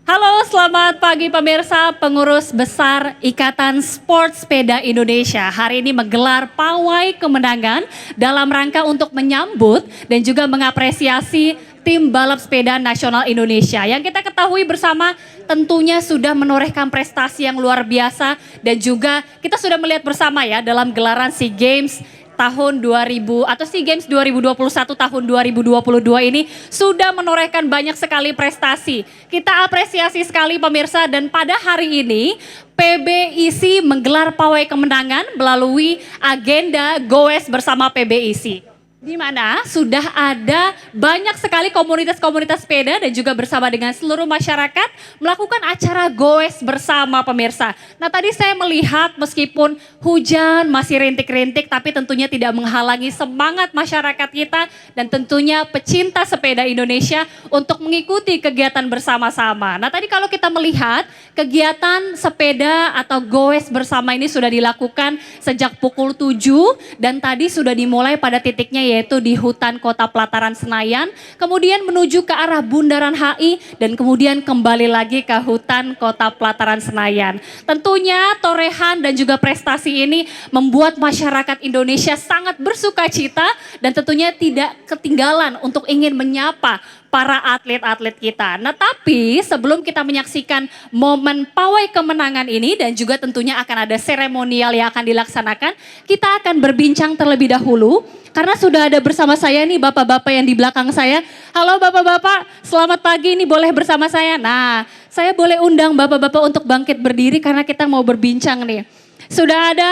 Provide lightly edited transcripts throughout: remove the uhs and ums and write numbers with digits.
Halo, selamat pagi pemirsa. Pengurus Besar Ikatan Sport Sepeda Indonesia hari ini menggelar pawai kemenangan dalam rangka untuk menyambut dan juga mengapresiasi tim balap sepeda nasional Indonesia. Yang kita ketahui bersama tentunya sudah menorehkan prestasi yang luar biasa dan juga kita sudah melihat bersama ya dalam gelaran SEA Games tahun 2000 atau SEA Games 2021 tahun 2022 ini sudah menorehkan banyak sekali prestasi. Kita apresiasi sekali pemirsa, dan pada hari ini PBIC menggelar pawai kemenangan melalui agenda Goes bersama PBIC. Di mana sudah ada banyak sekali komunitas-komunitas sepeda dan juga bersama dengan seluruh masyarakat melakukan acara goes bersama pemirsa. Nah tadi saya melihat meskipun hujan masih rintik-rintik tapi tentunya tidak menghalangi semangat masyarakat kita dan tentunya pecinta sepeda Indonesia untuk mengikuti kegiatan bersama-sama. Nah tadi kalau kita melihat kegiatan sepeda atau goes bersama ini sudah dilakukan sejak pukul 7 dan tadi sudah dimulai pada titiknya yaitu di hutan Kota Pelataran Senayan, kemudian menuju ke arah Bundaran HI dan kemudian kembali lagi ke hutan Kota Pelataran Senayan. Tentunya torehan dan juga prestasi ini membuat masyarakat Indonesia sangat bersukacita dan tentunya tidak ketinggalan untuk ingin menyapa para atlet-atlet kita. Nah tapi sebelum kita menyaksikan momen pawai kemenangan ini dan juga tentunya akan ada seremonial yang akan dilaksanakan, kita akan berbincang terlebih dahulu karena sudah ada bersama saya nih bapak-bapak yang di belakang saya. Halo bapak-bapak, selamat pagi, ini boleh bersama saya. Nah, saya boleh undang bapak-bapak untuk bangkit berdiri karena kita mau berbincang nih. Sudah ada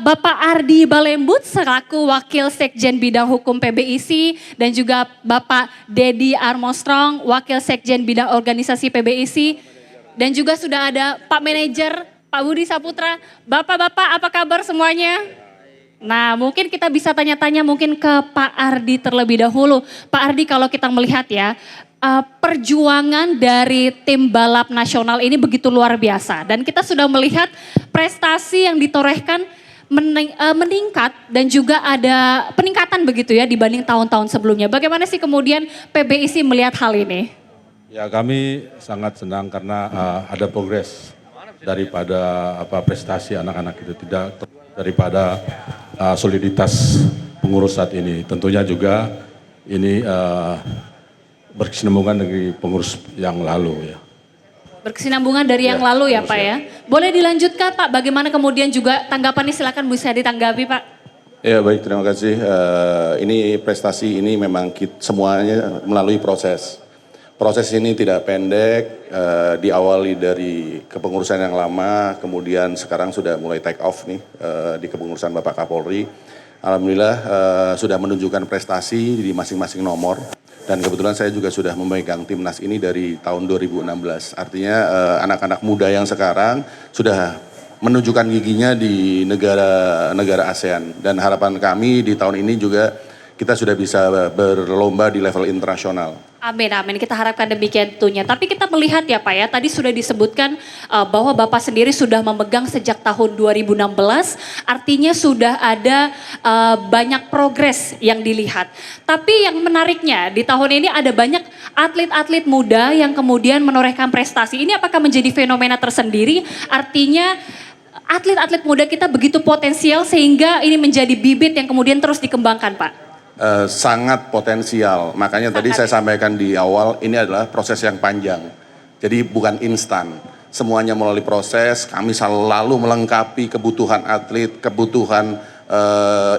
Bapak Ardi Balembut selaku Wakil Sekjen Bidang Hukum PBIC dan juga Bapak Dedi Armstrong Wakil Sekjen Bidang Organisasi PBIC dan juga sudah ada Pak Manajer Pak Budi Saputra. Bapak-bapak apa kabar semuanya? Nah mungkin kita bisa tanya-tanya mungkin ke Pak Ardi terlebih dahulu. Pak Ardi, kalau kita melihat ya perjuangan dari tim balap nasional ini begitu luar biasa. Dan kita sudah melihat prestasi yang ditorehkan meningkat dan juga ada peningkatan begitu ya dibanding tahun-tahun sebelumnya. Bagaimana sih kemudian PBIC melihat hal ini? Ya kami sangat senang karena ada progres daripada prestasi anak-anak itu, tidak daripada soliditas pengurus saat ini. Tentunya juga ini berkesinambungan dari pengurus yang lalu ya. Berkesinambungan dari yang lalu ya Pak ya. Boleh dilanjutkan Pak, bagaimana kemudian juga tanggapannya, silakan bisa ditanggapi Pak. Ya baik, terima kasih. Ini prestasi ini memang semuanya melalui proses. Proses ini tidak pendek, diawali dari kepengurusan yang lama, kemudian sekarang sudah mulai take off nih di kepengurusan Bapak Kapolri. Alhamdulillah sudah menunjukkan prestasi di masing-masing nomor. Dan kebetulan saya juga sudah memegang timnas ini dari tahun 2016. Artinya anak-anak muda yang sekarang sudah menunjukkan giginya di negara ASEAN. Dan harapan kami di tahun ini juga kita sudah bisa berlomba di level internasional. Amin, amin. Kita harapkan demikian tentunya. Tapi kita melihat ya Pak ya, tadi sudah disebutkan bahwa Bapak sendiri sudah memegang sejak tahun 2016. Artinya sudah ada banyak progres yang dilihat. Tapi yang menariknya di tahun ini ada banyak atlet-atlet muda yang kemudian menorehkan prestasi. Ini apakah menjadi fenomena tersendiri? Artinya atlet-atlet muda kita begitu potensial sehingga ini menjadi bibit yang kemudian terus dikembangkan Pak? Sangat potensial, makanya tadi saya sampaikan di awal ini adalah proses yang panjang, jadi bukan instan, semuanya melalui proses. Kami selalu melengkapi kebutuhan atlet, kebutuhan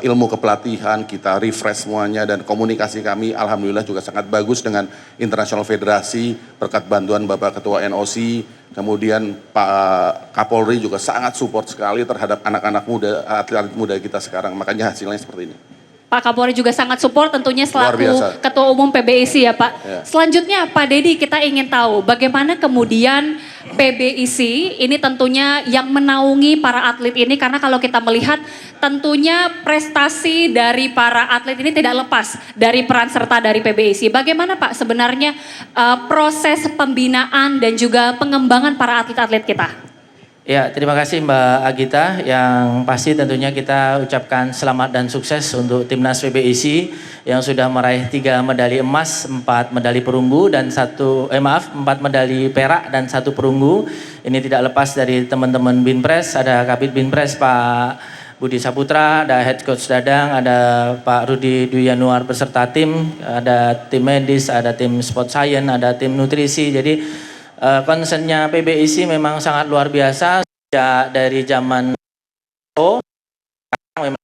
ilmu kepelatihan, kita refresh semuanya dan komunikasi kami alhamdulillah juga sangat bagus dengan International Federasi berkat bantuan Bapak Ketua NOC, kemudian Pak Kapolri juga sangat support sekali terhadap anak-anak muda, atlet-atlet muda kita sekarang, makanya hasilnya seperti ini. Pak Kapolri juga sangat support tentunya selaku Ketua Umum PBIC ya Pak. Ya. Selanjutnya Pak Dedi, kita ingin tahu bagaimana kemudian PBIC ini tentunya yang menaungi para atlet ini, karena kalau kita melihat tentunya prestasi dari para atlet ini tidak lepas dari peran serta dari PBIC. Bagaimana Pak sebenarnya proses pembinaan dan juga pengembangan para atlet-atlet kita? Ya, terima kasih Mbak Agita. Yang pasti tentunya kita ucapkan selamat dan sukses untuk Timnas PBIC yang sudah meraih 3 medali emas, 4 medali perunggu dan 4 medali perak dan 1 perunggu. Ini tidak lepas dari teman-teman Binpres, ada Kabid Binpres Pak Budi Saputra, ada Head Coach Dadang, ada Pak Rudi Dwi Yanuar beserta tim, ada tim medis, ada tim sport science, ada tim nutrisi. Jadi concernnya PBIC memang sangat luar biasa sejak dari zaman memang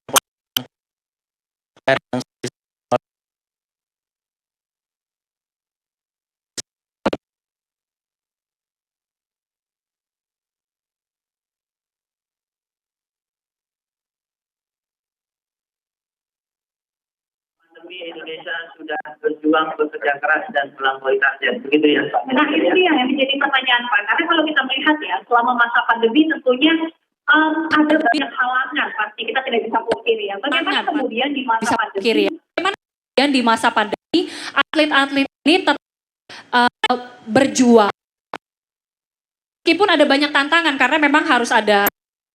Indonesia sudah berjuang, bekerja keras dan melampaui target. Begitu ya Pak. Nah itu dia yang menjadi pertanyaan Pak. Karena kalau kita melihat ya selama masa pandemi tentunya ada banyak halangan pasti kita tidak bisa pungkiri ya. Bagaimana kemudian di masa pandemi? Bagaimana kemudian di masa pandemi atlet-atlet ini tetap berjuang meskipun ada banyak tantangan karena memang harus ada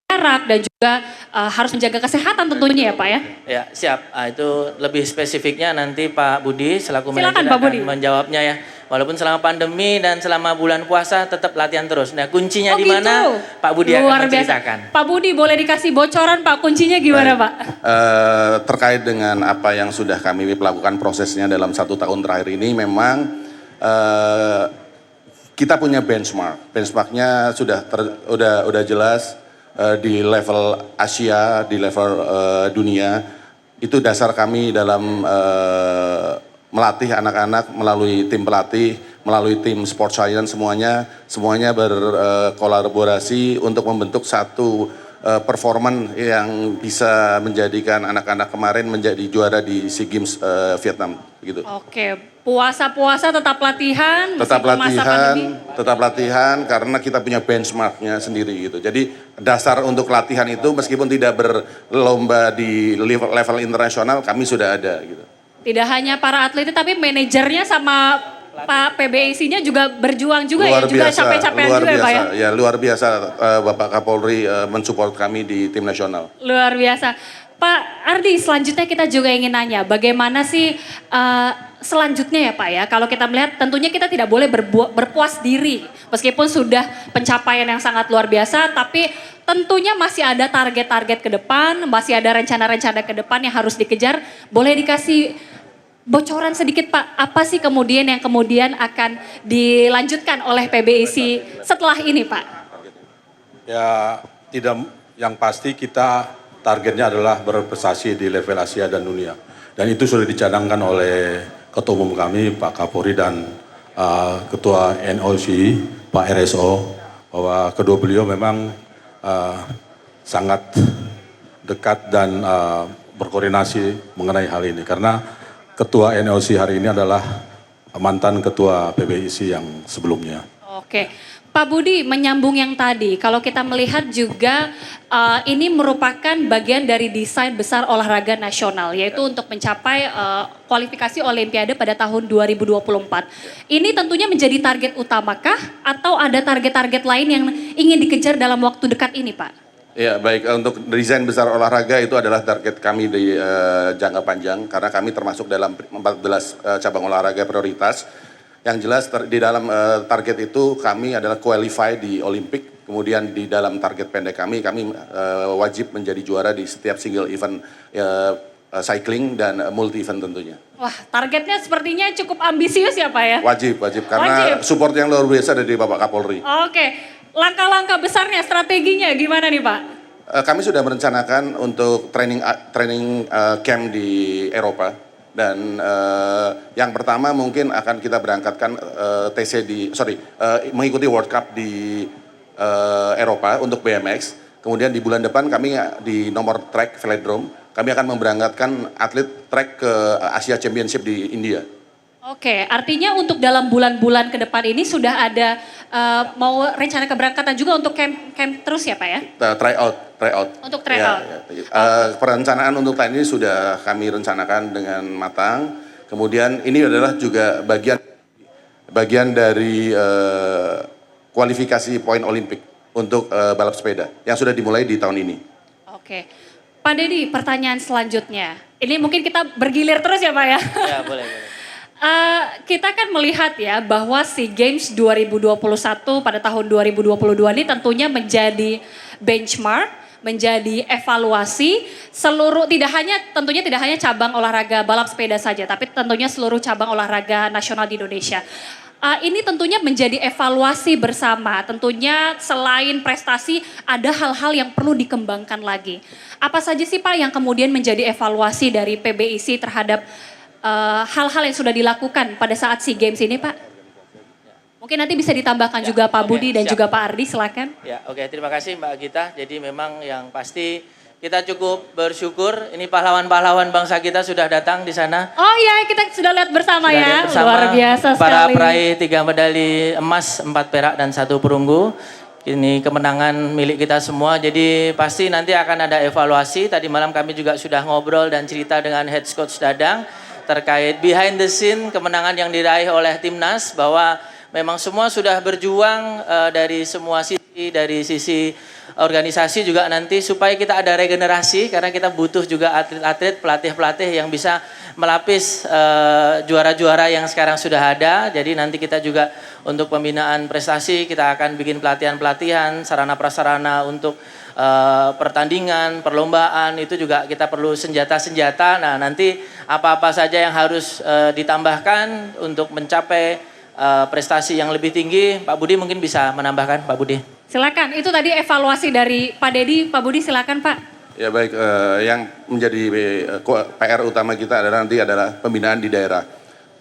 jarak dan juga harus menjaga kesehatan tentunya ya Pak ya. Ya siap, itu lebih spesifiknya nanti Pak Budi selaku Silakan, manajer Pak akan Budi. menjawabnya ya. Walaupun selama pandemi dan selama bulan puasa tetap latihan terus. Nah kuncinya Oh, di mana gitu. Pak Budi Luar akan biasa. menceritakan. Pak Budi boleh dikasih bocoran Pak kuncinya gimana Baik. Pak? Terkait dengan apa yang sudah kami lakukan prosesnya dalam 1 tahun terakhir ini memang kita punya benchmark. Benchmarknya udah jelas di level Asia, di level dunia. Itu dasar kami dalam melatih anak-anak melalui tim pelatih, melalui tim sport science semuanya berkolaborasi untuk membentuk satu performan yang bisa menjadikan anak-anak kemarin menjadi juara di SEA Games Vietnam gitu. Oke, puasa-puasa tetap latihan, Tetap meskipun masa pandemi. latihan karena kita punya benchmarknya sendiri gitu. Jadi dasar untuk latihan itu meskipun tidak berlomba di level internasional kami sudah ada gitu. Tidak hanya para atletnya tapi manajernya sama Pak PBIC-nya juga berjuang juga Luar ya, juga biasa, capek-capean luar juga ya Pak ya. biasa. Ya luar biasa Bapak Kapolri mensupport kami di tim nasional. Luar biasa. Pak Ardi, selanjutnya kita juga ingin nanya, bagaimana sih selanjutnya ya Pak ya, kalau kita melihat tentunya kita tidak boleh berpuas diri, meskipun sudah pencapaian yang sangat luar biasa, tapi tentunya masih ada target-target ke depan, masih ada rencana-rencana ke depan yang harus dikejar. Boleh dikasih bocoran sedikit Pak, apa sih kemudian yang kemudian akan dilanjutkan oleh PBIC setelah ini Pak? Ya, yang pasti kita targetnya adalah berprestasi di level Asia dan dunia. Dan itu sudah dicadangkan oleh Ketua Umum kami, Pak Kapolri dan Ketua NOC, Pak RSO, bahwa kedua beliau memang sangat dekat dan berkoordinasi mengenai hal ini. Karena Ketua NOC hari ini adalah mantan Ketua PBIC yang sebelumnya. Oke, Pak Budi menyambung yang tadi, kalau kita melihat juga ini merupakan bagian dari desain besar olahraga nasional, yaitu untuk mencapai kualifikasi Olimpiade pada tahun 2024. Ini tentunya menjadi target utamakah atau ada target-target lain yang ingin dikejar dalam waktu dekat ini Pak? Ya baik, untuk desain besar olahraga itu adalah target kami di jangka panjang karena kami termasuk dalam 14 cabang olahraga prioritas. Yang jelas di dalam target itu kami adalah qualify di Olimpik, kemudian di dalam target pendek kami wajib menjadi juara di setiap single event cycling dan multi event tentunya. Wah, targetnya sepertinya cukup ambisius ya Pak ya? Wajib karena support yang luar biasa dari Bapak Kapolri. Oke. Langkah-langkah besarnya, strateginya gimana nih Pak? Kami sudah merencanakan untuk training camp di Eropa dan yang pertama mungkin akan kita berangkatkan mengikuti World Cup di Eropa untuk BMX. Kemudian di bulan depan kami di nomor track velodrome kami akan memberangkatkan atlet track ke Asia Championship di India. Oke, artinya untuk dalam bulan-bulan ke depan ini sudah ada mau rencana keberangkatan juga untuk camp terus ya Pak ya? Tryout. Untuk tryout. Perencanaan untuk tahun ini sudah kami rencanakan dengan matang. Kemudian ini adalah juga bagian dari kualifikasi poin Olimpik untuk balap sepeda yang sudah dimulai di tahun ini. Oke. Pak Dedi, pertanyaan selanjutnya. Ini mungkin kita bergilir terus ya Pak ya? Ya, boleh. Kita kan melihat ya bahwa SEA Games 2021 pada tahun 2022 ini tentunya menjadi benchmark, menjadi evaluasi seluruh tentunya tidak hanya cabang olahraga balap sepeda saja, tapi tentunya seluruh cabang olahraga nasional di Indonesia. Ini tentunya menjadi evaluasi bersama, tentunya selain prestasi ada hal-hal yang perlu dikembangkan lagi. Apa saja sih Pak yang kemudian menjadi evaluasi dari PBIC terhadap hal-hal yang sudah dilakukan pada saat SEA Games ini Pak? Mungkin nanti bisa ditambahkan Ya, juga Pak oke, Budi dan siap. juga Pak Ardi, silakan. Ya, oke, terima kasih Mbak Gita. Jadi memang yang pasti kita cukup bersyukur ini pahlawan-pahlawan bangsa kita sudah datang di sana. Oh iya, kita sudah lihat bersama Sudah ya, lihat bersama luar biasa para sekali. peraih 3 medali emas, 4 perak dan 1 perunggu. Ini kemenangan milik kita semua. Jadi pasti nanti akan ada evaluasi. Tadi malam kami juga sudah ngobrol dan cerita dengan head coach Dadang terkait behind the scene kemenangan yang diraih oleh timnas, bahwa memang semua sudah berjuang dari semua sisi, dari sisi organisasi juga nanti supaya kita ada regenerasi, karena kita butuh juga atlet-atlet, pelatih-pelatih yang bisa melapis juara-juara yang sekarang sudah ada. Jadi nanti kita juga untuk pembinaan prestasi kita akan bikin pelatihan-pelatihan, sarana prasarana untuk pertandingan, perlombaan, itu juga kita perlu senjata-senjata. Nah nanti apa-apa saja yang harus ditambahkan untuk mencapai prestasi yang lebih tinggi, Pak Budi mungkin bisa menambahkan, Pak Budi. Silakan, itu tadi evaluasi dari Pak Dedi, Pak Budi silakan Pak. Ya baik, yang menjadi PR utama kita adalah pembinaan di daerah.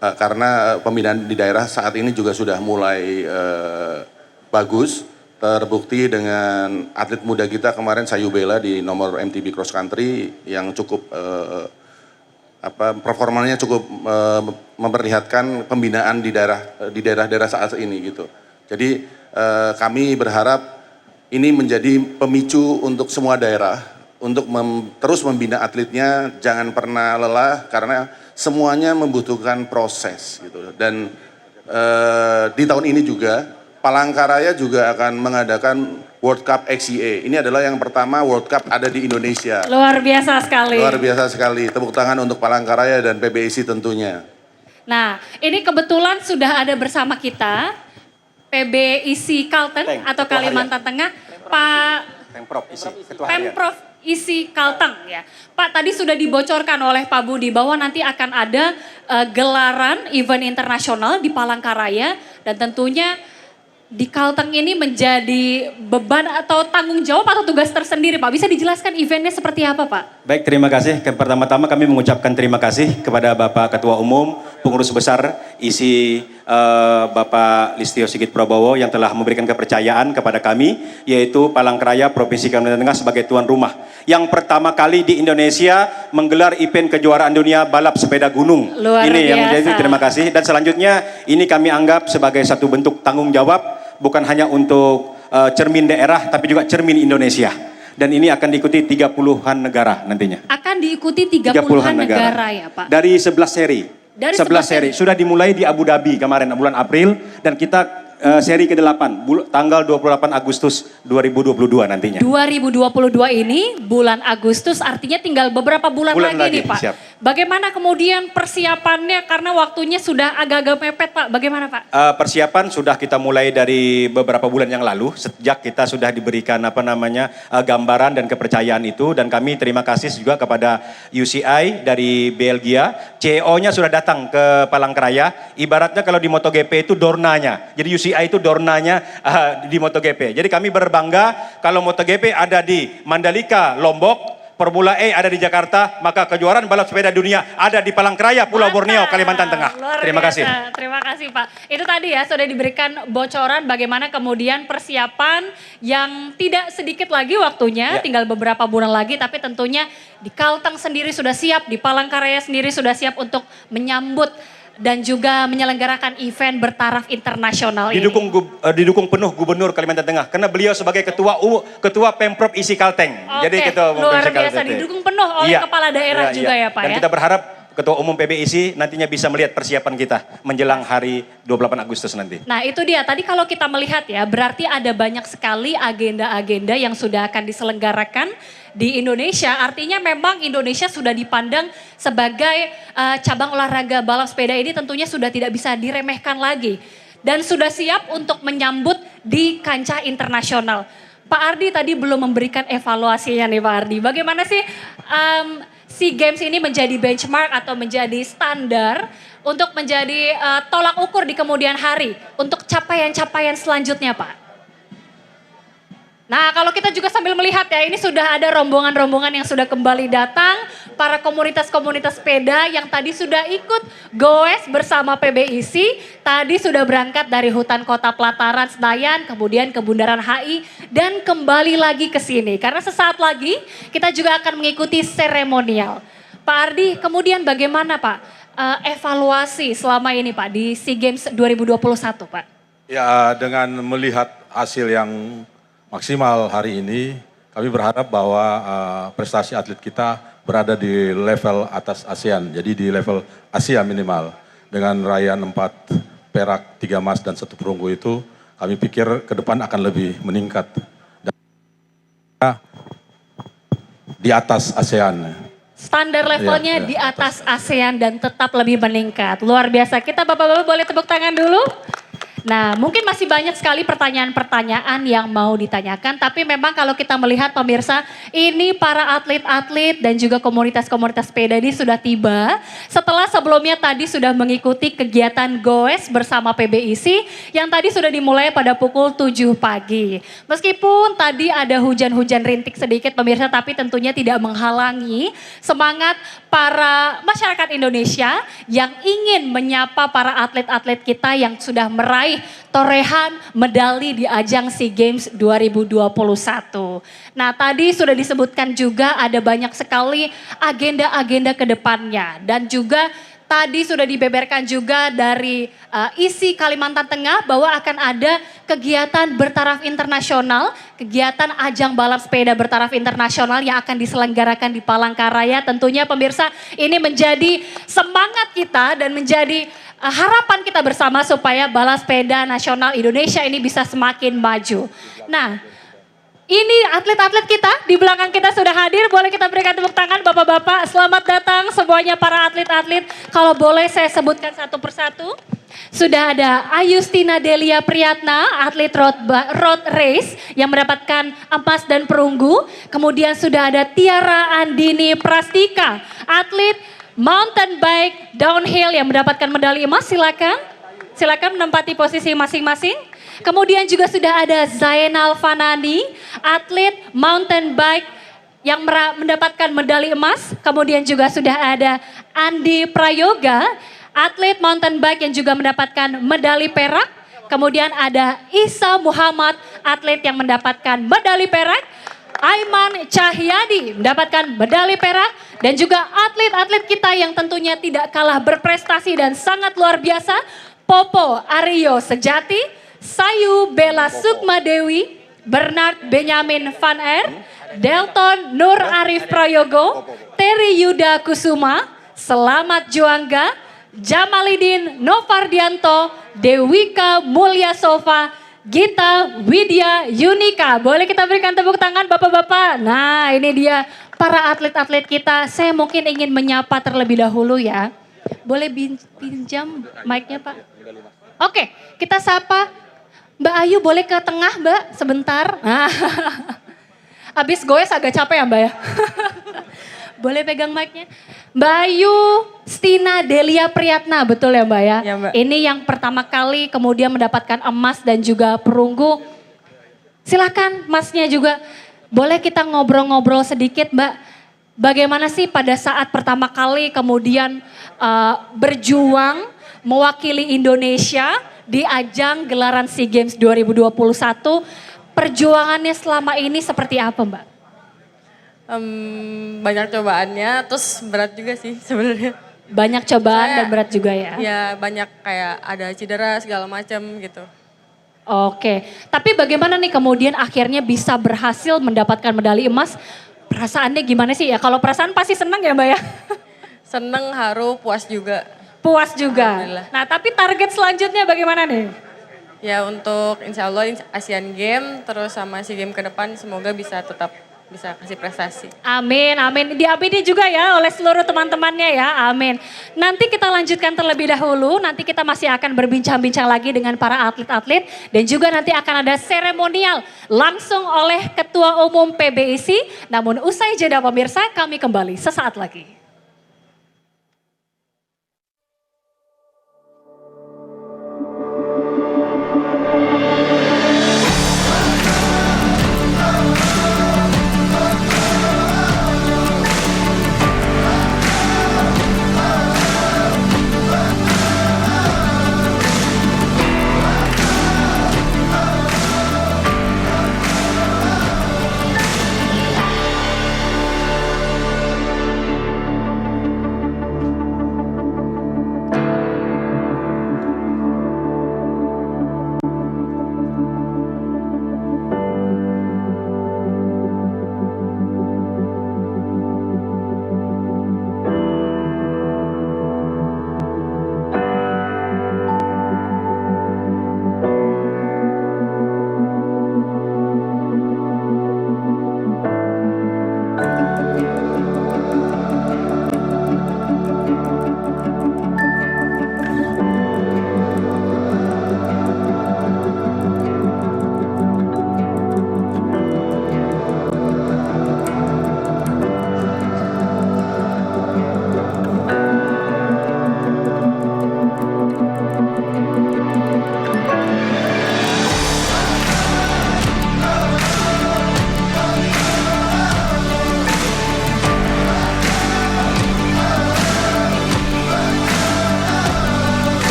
Karena pembinaan di daerah saat ini juga sudah mulai bagus, terbukti dengan atlet muda kita kemarin Sayubela di nomor MTB Cross Country yang cukup performanya cukup memperlihatkan pembinaan di daerah-daerah saat ini gitu. Jadi kami berharap ini menjadi pemicu untuk semua daerah untuk terus membina atletnya, jangan pernah lelah karena semuanya membutuhkan proses gitu. Dan di tahun ini juga Palangkaraya juga akan mengadakan World Cup XCA. Ini adalah yang pertama World Cup ada di Indonesia. Luar biasa sekali. Luar biasa sekali. Tepuk tangan untuk Palangkaraya dan PBIC tentunya. Nah, ini kebetulan sudah ada bersama kita PBIC Kalteng atau Kalimantan Tengah, Pak Pemprov ISI Kalteng ya. Pak, tadi sudah dibocorkan oleh Pak Budi bahwa nanti akan ada gelaran event internasional di Palangkaraya dan tentunya di Kalteng ini menjadi beban atau tanggung jawab atau tugas tersendiri Pak. Bisa dijelaskan eventnya seperti apa Pak? Baik, terima kasih. Pertama-tama kami mengucapkan terima kasih kepada Bapak Ketua Umum, Pengurus Besar ISI Bapak Listio Sigit Prabowo yang telah memberikan kepercayaan kepada kami, yaitu Palangkaraya Provinsi Kalimantan Tengah sebagai tuan rumah. Yang pertama kali di Indonesia menggelar event kejuaraan dunia balap sepeda gunung. Luar ini biasa. yang menjadi terima kasih. Dan selanjutnya ini kami anggap sebagai satu bentuk tanggung jawab, bukan hanya untuk cermin daerah, tapi juga cermin Indonesia. Dan ini akan diikuti 30-an negara nantinya. Akan diikuti 30-an negara ya Pak? Dari 11 seri. Dari 11 seri. Sudah dimulai di Abu Dhabi kemarin bulan April. Dan kita seri ke-8, tanggal 28 Agustus 2022 nantinya. 2022 ini bulan Agustus, artinya tinggal beberapa bulan lagi nih Pak. Siap. Bagaimana kemudian persiapannya karena waktunya sudah agak-agak mepet Pak, bagaimana Pak? Persiapan sudah kita mulai dari beberapa bulan yang lalu, sejak kita sudah diberikan gambaran dan kepercayaan itu, dan kami terima kasih juga kepada UCI dari Belgia. CEO-nya sudah datang ke Palangkaraya, ibaratnya kalau di MotoGP itu dornanya, jadi UCI itu dornanya di MotoGP. Jadi kami berbangga kalau MotoGP ada di Mandalika, Lombok, Formula E ada di Jakarta, maka kejuaraan balap sepeda dunia ada di Palangkaraya, Pulau Borneo, Kalimantan Tengah. Luar Terima biasa. kasih. Terima kasih Pak. Itu tadi ya sudah diberikan bocoran bagaimana kemudian persiapan yang tidak sedikit lagi waktunya, Ya. tinggal beberapa bulan lagi, tapi tentunya di Kalteng sendiri sudah siap, di Palangkaraya sendiri sudah siap untuk menyambut dan juga menyelenggarakan event bertaraf internasional ini. Didukung penuh Gubernur Kalimantan Tengah karena beliau sebagai ketua Pemprov ISI Kalteng. Oke, Jadi luar biasa didukung penuh oleh Iya. kepala daerah juga ya Pak Dan ya. kita berharap Ketua Umum PBIC nantinya bisa melihat persiapan kita menjelang hari 28 Agustus nanti. Nah itu dia, tadi kalau kita melihat ya, berarti ada banyak sekali agenda-agenda yang sudah akan diselenggarakan di Indonesia. Artinya memang Indonesia sudah dipandang sebagai cabang olahraga balap sepeda ini tentunya sudah tidak bisa diremehkan lagi. Dan sudah siap untuk menyambut di kancah internasional. Pak Ardi tadi belum memberikan evaluasinya nih Pak Ardi. Bagaimana sih SEA Games ini menjadi benchmark atau menjadi standar untuk menjadi tolak ukur di kemudian hari untuk capaian-capaian selanjutnya Pak? Nah kalau kita juga sambil melihat ya, ini sudah ada rombongan-rombongan yang sudah kembali datang, para komunitas-komunitas sepeda yang tadi sudah ikut goes bersama PBIC, tadi sudah berangkat dari hutan kota pelataran Senayan, kemudian ke Bundaran HI, dan kembali lagi ke sini. Karena sesaat lagi kita juga akan mengikuti seremonial. Pak Ardi, kemudian bagaimana Pak evaluasi selama ini Pak di SEA Games 2021 Pak? Ya, dengan melihat hasil yang maksimal hari ini, kami berharap bahwa prestasi atlet kita berada di level atas ASEAN, jadi di level Asia minimal. Dengan raihan 4 perak, 3 emas dan 1 perunggu itu, kami pikir ke depan akan lebih meningkat. Dan di atas ASEAN. Standar levelnya di atas ASEAN dan tetap lebih meningkat. Luar biasa. Kita Bapak-Bapak boleh tepuk tangan dulu. Nah mungkin masih banyak sekali pertanyaan-pertanyaan yang mau ditanyakan. Tapi memang kalau kita melihat pemirsa, ini para atlet-atlet dan juga komunitas-komunitas sepeda ini sudah tiba. Setelah sebelumnya tadi sudah mengikuti kegiatan goes bersama PBIC yang tadi sudah dimulai pada pukul 7 pagi. Meskipun tadi ada hujan-hujan rintik sedikit pemirsa, tapi tentunya tidak menghalangi semangat para masyarakat Indonesia yang ingin menyapa para atlet-atlet kita yang sudah meraih torehan medali di ajang SEA Games 2021. Nah tadi sudah disebutkan juga ada banyak sekali agenda-agenda ke depannya. Dan juga tadi sudah dibeberkan juga dari isi Kalimantan Tengah bahwa akan ada kegiatan bertaraf internasional, kegiatan ajang balap sepeda bertaraf internasional yang akan diselenggarakan di Palangkaraya. Tentunya pemirsa ini menjadi semangat kita dan menjadi harapan kita bersama supaya balap sepeda nasional Indonesia ini bisa semakin maju. Nah, ini atlet-atlet kita di belakang kita sudah hadir. Boleh kita berikan tepuk tangan Bapak-Bapak. Selamat datang semuanya para atlet-atlet. Kalau boleh saya sebutkan satu persatu. Sudah ada Ayustina Delia Priyatna, atlet road race yang mendapatkan emas dan perunggu. Kemudian sudah ada Tiara Andini Prastika, atlet mountain bike downhill yang mendapatkan medali emas. Silakan menempati posisi masing-masing. Kemudian juga sudah ada Zainal Fanani, atlet mountain bike yang mendapatkan medali emas. Kemudian juga sudah ada Andi Prayoga, atlet mountain bike yang juga mendapatkan medali perak. Kemudian ada Isa Muhammad, atlet yang mendapatkan medali perak. Aiman Cahyadi mendapatkan medali perak. Dan juga atlet-atlet kita yang tentunya tidak kalah berprestasi dan sangat luar biasa. Popo Aryo Sejati, Sayu Bella Sukma Dewi, Bernard Benyamin Van Er, Delton Nur Arif Prayogo, Terry Yuda Kusuma, Selamat Juangga, Jamalidin Novardianto, Dewika Mulya Sofa, Gita Widya Yunika. Boleh kita berikan tepuk tangan Bapak-Bapak. Nah ini dia para atlet-atlet kita. Saya mungkin ingin menyapa terlebih dahulu ya. Boleh pinjam mic-nya Pak? Oke, kita sapa Mbak Ayu, boleh ke tengah Mbak sebentar. Habis goes agak capek ya Mbak ya. Boleh pegang mic-nya. Mbak Ayu Stina Delia Priyatna, betul ya Mbak ya? Ya, Mbak. Ini yang pertama kali kemudian mendapatkan emas dan juga perunggu. Silakan Masnya juga. Boleh kita ngobrol-ngobrol sedikit Mbak. Bagaimana sih pada saat pertama kali kemudian berjuang mewakili Indonesia di ajang gelaran SEA Games 2021. Perjuangannya selama ini seperti apa Mbak? Banyak cobaannya, terus berat juga sih sebenarnya. Banyak cobaan dan berat juga ya? Ya banyak kayak ada cedera segala macam gitu. Oke, tapi bagaimana nih kemudian akhirnya bisa berhasil mendapatkan medali emas? Perasaannya gimana sih ya? Kalau perasaan pasti senang ya Mbak ya? Seneng, haru, puas juga. Puas juga. Alhamdulillah. Nah, tapi target selanjutnya bagaimana nih? Ya untuk insya Allah Asian Games terus sama SEA Games ke depan semoga bisa tetap bisa kasih prestasi. Amin, amin. Diamini juga ya oleh seluruh teman-temannya ya, amin. Nanti kita lanjutkan terlebih dahulu, nanti kita masih akan berbincang-bincang lagi dengan para atlet-atlet. Dan juga nanti akan ada seremonial langsung oleh Ketua Umum PBIC. Namun usai jeda pemirsa, kami kembali sesaat lagi.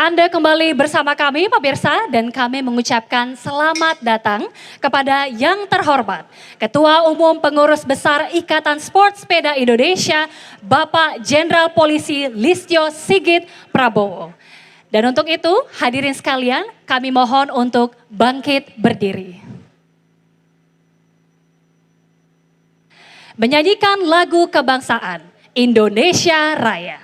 Anda kembali bersama kami pemirsa dan kami mengucapkan selamat datang kepada yang terhormat Ketua Umum Pengurus Besar Ikatan Sport Sepeda Indonesia Bapak Jenderal Polisi Listio Sigit Prabowo. Dan untuk itu hadirin sekalian kami mohon untuk bangkit berdiri. Menyanyikan lagu kebangsaan Indonesia Raya.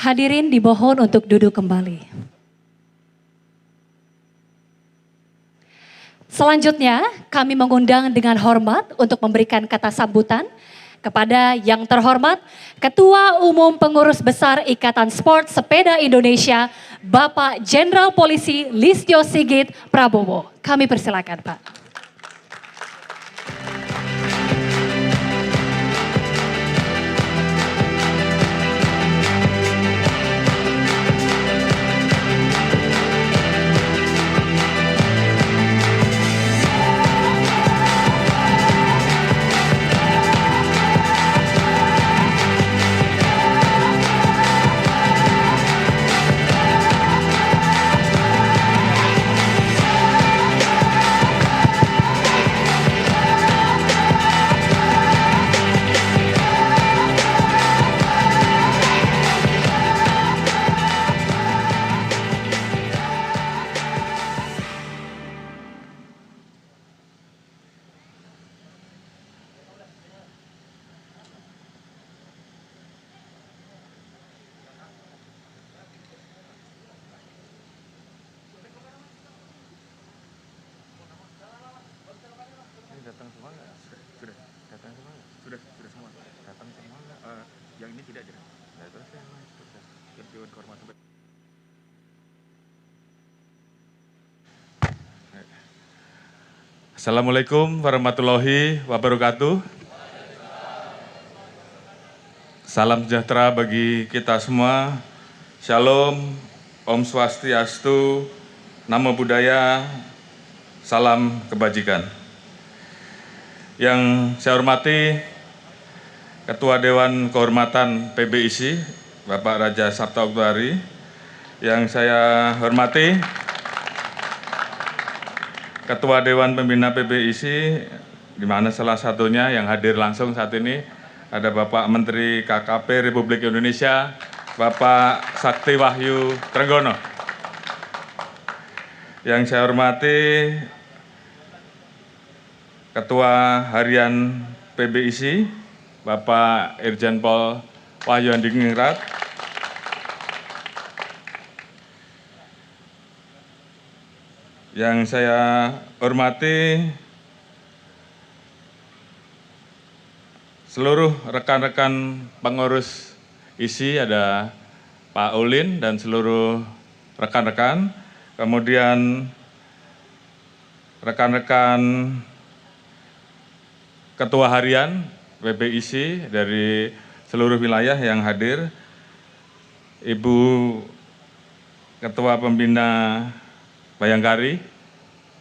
Hadirin dimohon untuk duduk kembali. Selanjutnya kami mengundang dengan hormat untuk memberikan kata sambutan kepada yang terhormat Ketua Umum Pengurus Besar Ikatan Sport Sepeda Indonesia Bapak Jenderal Polisi Listio Sigit Prabowo. Kami persilakan Pak. Assalamualaikum warahmatullahi wabarakatuh. Salam sejahtera bagi kita semua. Shalom, Om Swastiastu, Namo Buddhaya, salam kebajikan. Yang saya hormati Ketua Dewan Kehormatan PBIC, Bapak Raja Sabta Oktohari. Yang saya hormati Ketua Dewan Pembina PBIC, di mana salah satunya yang hadir langsung saat ini ada Bapak Menteri KKP Republik Indonesia, Bapak Sakti Wahyu Trenggono. Yang saya hormati Ketua Harian PBIC, Bapak Irjen Pol Wahyu Hadiningrat. Yang saya hormati seluruh rekan-rekan pengurus ISI, ada Pak Ulin dan seluruh rekan-rekan, kemudian rekan-rekan ketua harian PBISI dari seluruh wilayah yang hadir, Ibu Ketua Pembina Bayangkari,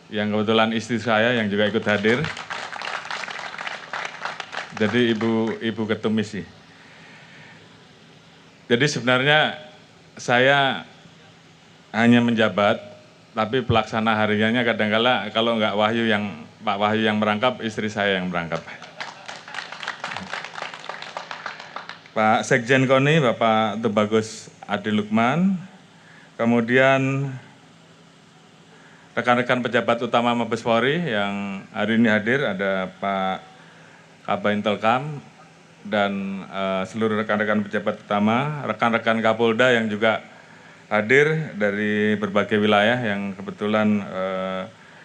yang kebetulan istri saya yang juga ikut hadir, jadi Ibu Ketum ISI. Jadi sebenarnya saya hanya menjabat, tapi pelaksana hariannya kadang-kala kalau nggak Pak Wahyu yang merangkap, istri saya yang merangkap. Pak Sekjen KONI, Bapak Tubagus Adi Lukman, kemudian rekan-rekan pejabat utama Mabes Polri yang hari ini hadir, ada Pak Kabintelkam dan seluruh rekan-rekan pejabat utama, rekan-rekan Kapolda yang juga hadir dari berbagai wilayah yang kebetulan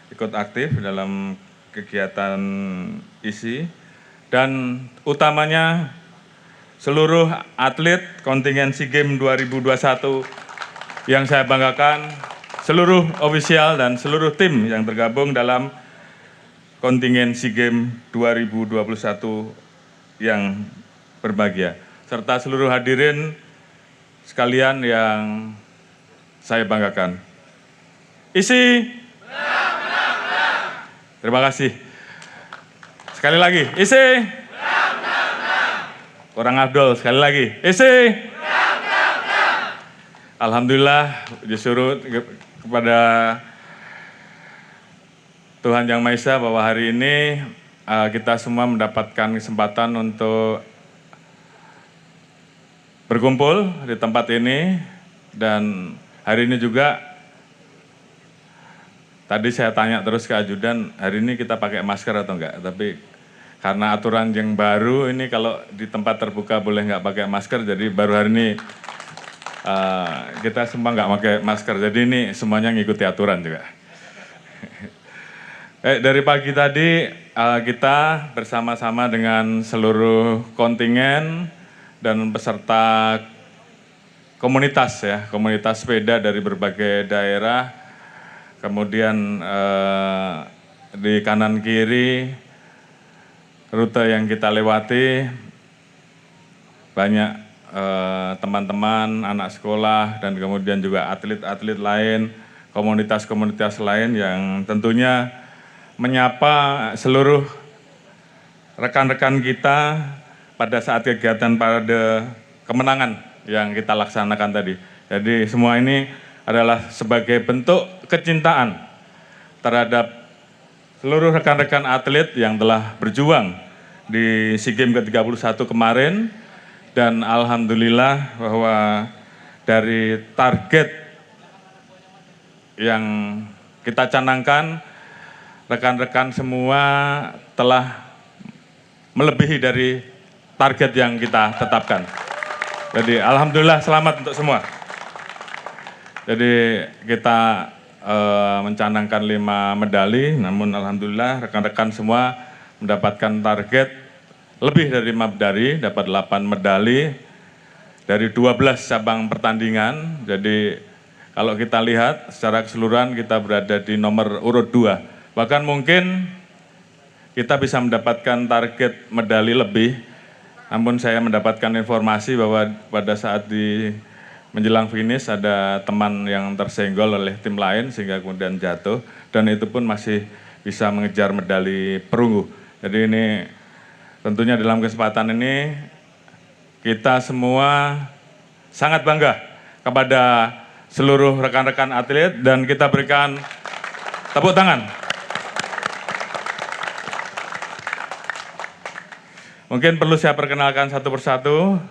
ikut aktif dalam kegiatan ISI, dan utamanya seluruh atlet kontingen SEA Games 2021 yang saya banggakan, seluruh ofisial dan seluruh tim yang tergabung dalam kontingen SEA Games 2021 yang berbahagia, serta seluruh hadirin sekalian yang saya banggakan. ISI, terima kasih. Sekali lagi, ISI. Kurang Abdul, sekali lagi. ISI. Alhamdulillah, disuruh kepada Tuhan Yang Maha Esa bahwa hari ini kita semua mendapatkan kesempatan untuk berkumpul di tempat ini, dan hari ini juga tadi saya tanya terus ke ajudan, hari ini kita pakai masker atau enggak, tapi karena aturan yang baru ini kalau di tempat terbuka boleh nggak pakai masker, jadi baru hari ini kita semua nggak pakai masker, jadi ini semuanya ngikuti aturan juga. Dari pagi tadi kita bersama-sama dengan seluruh kontingen dan peserta komunitas ya, komunitas sepeda dari berbagai daerah, kemudian di kanan kiri rute yang kita lewati, banyak teman-teman, anak sekolah, dan kemudian juga atlet-atlet lain, komunitas-komunitas lain yang tentunya menyapa seluruh rekan-rekan kita pada saat kegiatan parade kemenangan yang kita laksanakan tadi. Jadi semua ini adalah sebagai bentuk kecintaan terhadap seluruh rekan-rekan atlet yang telah berjuang di SEA Games ke-31 kemarin, dan alhamdulillah bahwa dari target yang kita canangkan, rekan-rekan semua telah melebihi dari target yang kita tetapkan. Jadi alhamdulillah selamat untuk semua. Jadi kita mencanangkan 5 medali, namun alhamdulillah rekan-rekan semua mendapatkan target lebih dari 5 medali, dapat 8 medali dari 12 cabang pertandingan. Jadi kalau kita lihat secara keseluruhan kita berada di nomor urut 2. Bahkan mungkin kita bisa mendapatkan target medali lebih, namun saya mendapatkan informasi bahwa pada saat di menjelang finish ada teman yang tersenggol oleh tim lain sehingga kemudian jatuh, dan itu pun masih bisa mengejar medali perunggu. Jadi ini tentunya dalam kesempatan ini kita semua sangat bangga kepada seluruh rekan-rekan atlet, dan kita berikan tepuk tangan. Mungkin perlu saya perkenalkan satu persatu.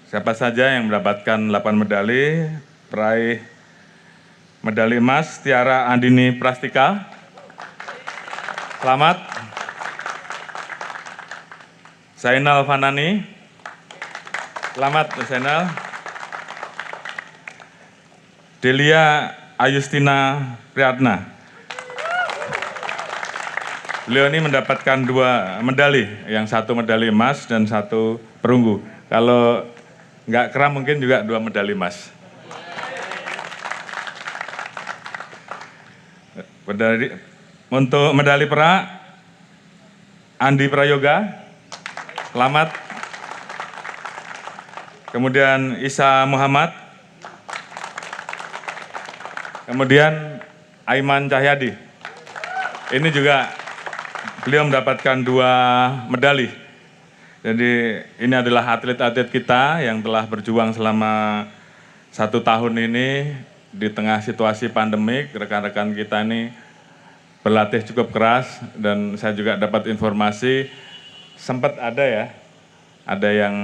Siapa saja yang mendapatkan 8 medali, peraih medali emas, Tiara Andini Prastika. Selamat. Zainal Fanani. Selamat, Zainal. Delia Ayustina Priyatna. Beliau ini mendapatkan 2 medali, yang 1 medali emas dan 1 perunggu. Kalau nggak kram mungkin juga 2 medali emas. Untuk medali perak, Andi Prayoga, selamat. Kemudian Isa Muhammad, kemudian Aiman Cahyadi. Ini juga beliau mendapatkan 2 medali. Jadi ini adalah atlet-atlet kita yang telah berjuang selama 1 tahun ini di tengah situasi pandemik. Rekan-rekan kita ini berlatih cukup keras dan saya juga dapat informasi sempat ada yang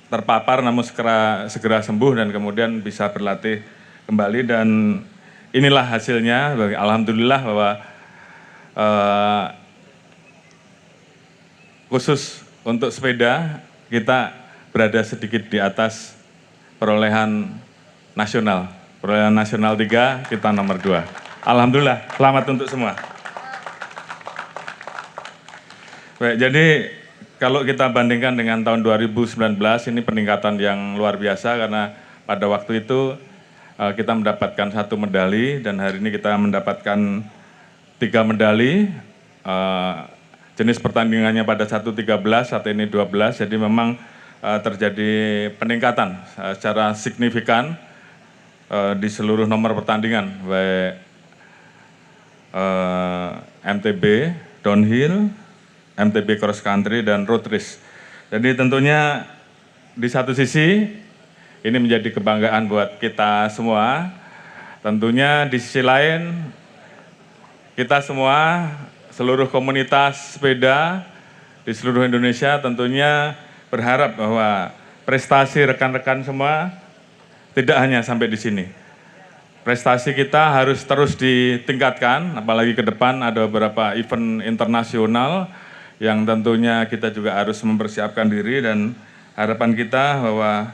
terpapar namun segera sembuh dan kemudian bisa berlatih kembali, dan inilah hasilnya. Alhamdulillah bahwa khusus untuk sepeda kita berada sedikit di atas perolehan nasional. Perolehan nasional 3, kita nomor 2. Alhamdulillah, selamat untuk semua. Baik, jadi kalau kita bandingkan dengan tahun 2019, ini peningkatan yang luar biasa karena pada waktu itu kita mendapatkan 1 medali dan hari ini kita mendapatkan 3 medali. Jenis pertandingannya pada 1:13, saat ini 12, jadi memang terjadi peningkatan secara signifikan di seluruh nomor pertandingan, baik MTB, downhill, MTB cross country, dan road race. Jadi tentunya di satu sisi ini menjadi kebanggaan buat kita semua. Tentunya di sisi lain kita semua, seluruh komunitas sepeda di seluruh Indonesia tentunya berharap bahwa prestasi rekan-rekan semua tidak hanya sampai di sini. Prestasi kita harus terus ditingkatkan, apalagi ke depan ada beberapa event internasional yang tentunya kita juga harus mempersiapkan diri, dan harapan kita bahwa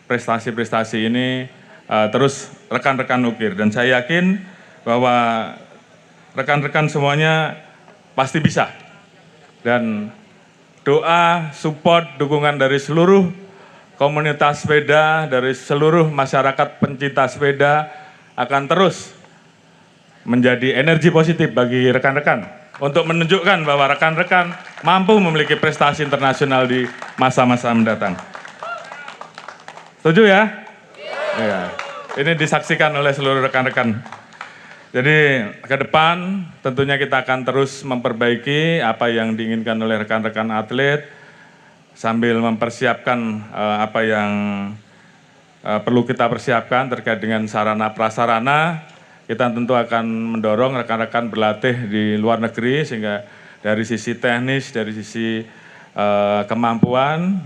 prestasi-prestasi ini terus rekan-rekan ukir. Dan saya yakin bahwa rekan-rekan semuanya pasti bisa. Dan doa, support, dukungan dari seluruh komunitas sepeda, dari seluruh masyarakat pencinta sepeda akan terus menjadi energi positif bagi rekan-rekan untuk menunjukkan bahwa rekan-rekan mampu memiliki prestasi internasional di masa-masa mendatang. Setuju ya? Ya. Ini disaksikan oleh seluruh rekan-rekan. Jadi ke depan tentunya kita akan terus memperbaiki apa yang diinginkan oleh rekan-rekan atlet sambil mempersiapkan apa yang perlu kita persiapkan terkait dengan sarana prasarana. Kita tentu akan mendorong rekan-rekan berlatih di luar negeri sehingga dari sisi teknis, dari sisi kemampuan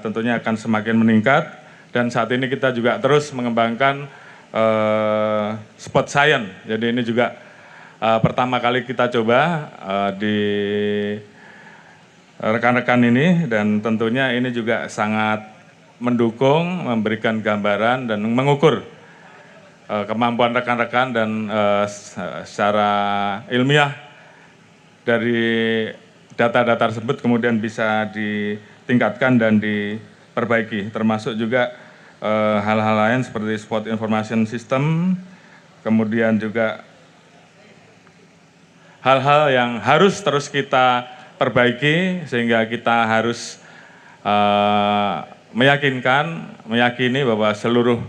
tentunya akan semakin meningkat. Dan saat ini kita juga terus mengembangkan sport science. Jadi ini juga pertama kali kita coba di rekan-rekan ini, dan tentunya ini juga sangat mendukung, memberikan gambaran dan mengukur kemampuan rekan-rekan, dan secara ilmiah dari data-data tersebut kemudian bisa ditingkatkan dan diperbaiki, termasuk juga hal-hal lain seperti sport information system, kemudian juga hal-hal yang harus terus kita perbaiki sehingga kita harus meyakini bahwa seluruh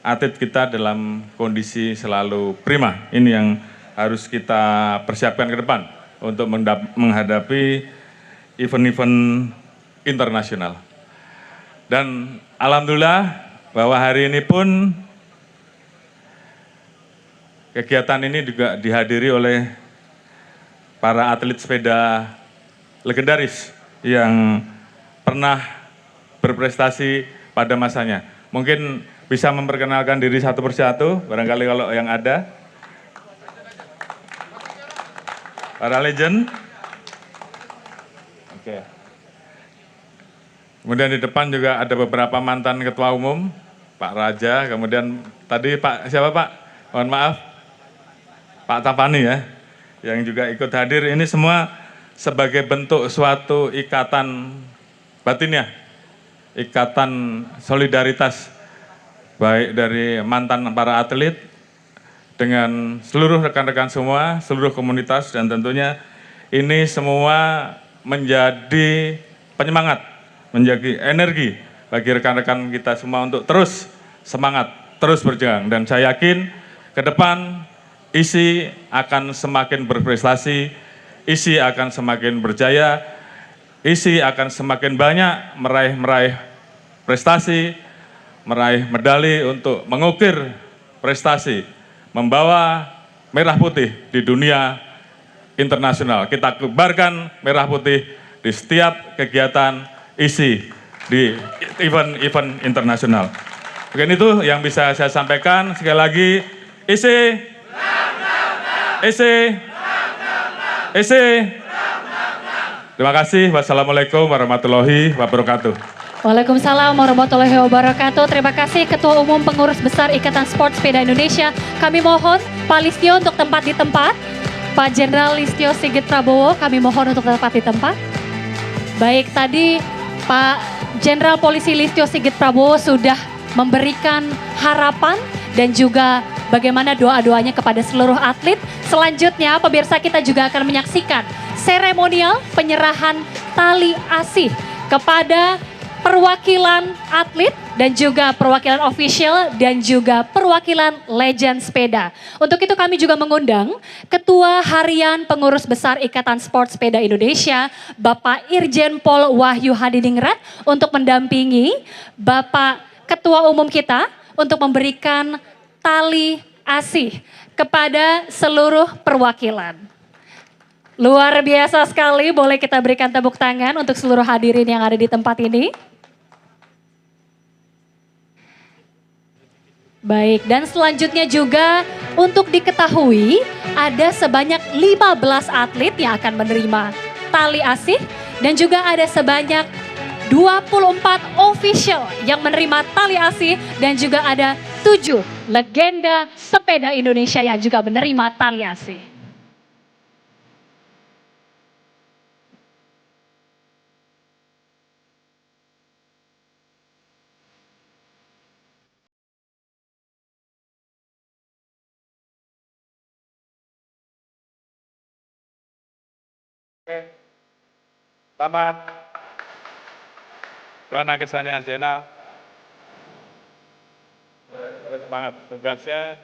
atlet kita dalam kondisi selalu prima. Ini yang harus kita persiapkan ke depan untuk menghadapi event-event internasional. Dan alhamdulillah bahwa hari ini pun kegiatan ini juga dihadiri oleh para atlet sepeda legendaris yang pernah berprestasi pada masanya. Mungkin bisa memperkenalkan diri satu persatu, barangkali kalau yang ada. Para legend. Oke. Kemudian di depan juga ada beberapa mantan ketua umum, Pak Raja, kemudian tadi Pak, siapa Pak? Mohon maaf, Pak Tapani ya. yang juga ikut hadir. Ini semua sebagai bentuk suatu ikatan batinnya, ikatan solidaritas baik dari mantan para atlet dengan seluruh rekan-rekan semua, seluruh komunitas, dan tentunya ini semua menjadi penyemangat, menjadi energi bagi rekan-rekan kita semua untuk terus semangat, terus berjuang. Dan saya yakin ke depan ISI akan semakin berprestasi, ISI akan semakin berjaya, ISI akan semakin banyak meraih prestasi, meraih medali untuk mengukir prestasi, membawa merah putih di dunia internasional. Kita kibarkan merah putih di setiap kegiatan ISI di event-event internasional. Mungkin itu yang bisa saya sampaikan. Sekali lagi, ISI, ISI, ISI. Terima kasih. Wassalamualaikum warahmatullahi wabarakatuh. Waalaikumsalam warahmatullahi wabarakatuh. Terima kasih Ketua Umum Pengurus Besar Ikatan Sport Sepeda Indonesia. Kami mohon Pak Listio untuk tempat di tempat. Pak Jenderal Listio Sigit Prabowo, kami mohon untuk tempat di tempat. Baik, tadi Pak Jenderal Polisi Listio Sigit Prabowo sudah memberikan harapan dan juga bagaimana doa-doanya kepada seluruh atlet. Selanjutnya pemirsa kita juga akan menyaksikan seremonial penyerahan tali asih kepada perwakilan atlet dan juga perwakilan official dan juga perwakilan legend sepeda. Untuk itu kami juga mengundang Ketua Harian Pengurus Besar Ikatan Sport Sepeda Indonesia, Bapak Irjen Pol Wahyu Hadiningrat untuk mendampingi Bapak Ketua Umum kita untuk memberikan tali asih kepada seluruh perwakilan. Luar biasa sekali, boleh kita berikan tepuk tangan untuk seluruh hadirin yang ada di tempat ini. Baik, dan selanjutnya juga untuk diketahui ada sebanyak 15 atlet yang akan menerima tali asih dan juga ada sebanyak 24 official yang menerima tali asih dan juga ada 7 legenda sepeda Indonesia yang juga menerima tali asih. Selamat Rana Kesania Nasional. Semangat tugasnya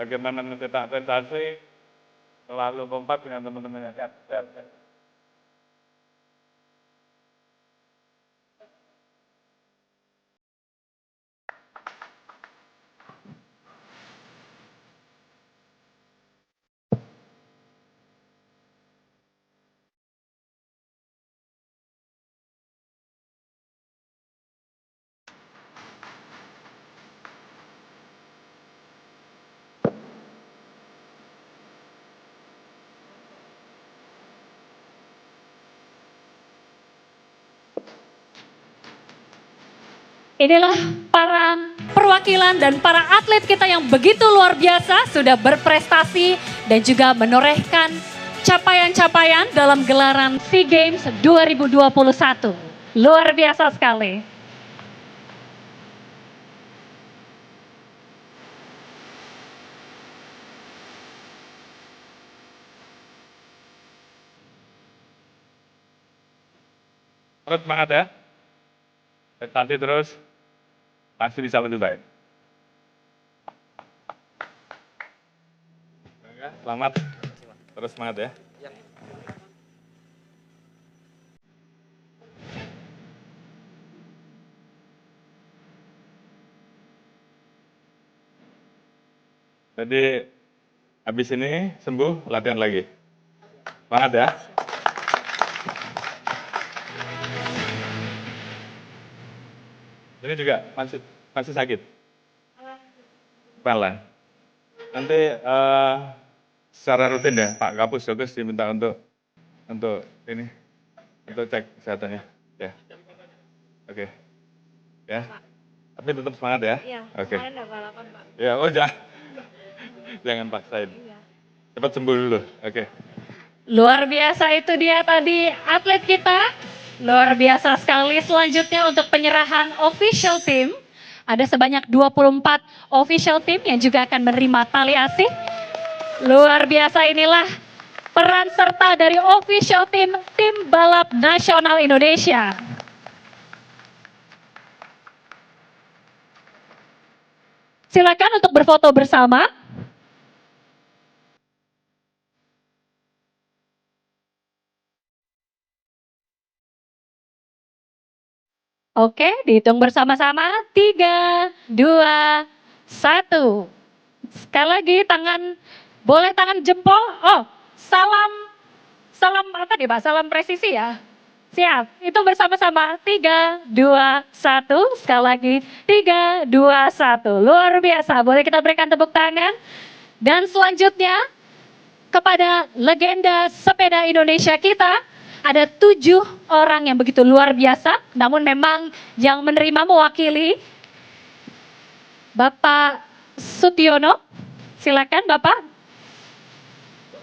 bagaimana mencetak prestasi selalu kompak dengan teman-teman yang sehat. Inilah para perwakilan dan para atlet kita yang begitu luar biasa sudah berprestasi dan juga menorehkan capaian-capaian dalam gelaran SEA Games 2021. Luar biasa sekali. Terus semangat ya. Prestasi terus. Pasti bisa lebih baik. Selamat. Terus semangat ya. Jadi habis ini sembuh latihan lagi. Semangat ya. Ini juga masih sakit. Kepala. Nanti secara rutin ya Pak Kapus Dokus diminta untuk ini untuk cek kesehatannya. Ya. Oke. Ya. Tapi tetap semangat ya. Iya. Oke. Kemarin udah balapan, Pak. Ya, jangan paksain. Cepat sembuh dulu. Oke. Luar biasa itu dia tadi atlet kita. Luar biasa sekali. Selanjutnya untuk penyerahan official team. Ada sebanyak 24 official team yang juga akan menerima tali asih. Luar biasa, inilah peran serta dari official team tim balap nasional Indonesia. Silakan untuk berfoto bersama. Oke, dihitung bersama-sama. 3, 2, 1. Sekali lagi tangan, boleh tangan jempol. Oh, salam apa nih Pak? Salam presisi ya. Siap, itu bersama-sama. 3, 2, 1. Sekali lagi. 3, 2, 1. Luar biasa, boleh kita berikan tepuk tangan. Dan selanjutnya, kepada legenda sepeda Indonesia kita, ada 7 orang yang begitu luar biasa, namun memang yang menerima mewakili Bapak Sutiono. Silakan Bapak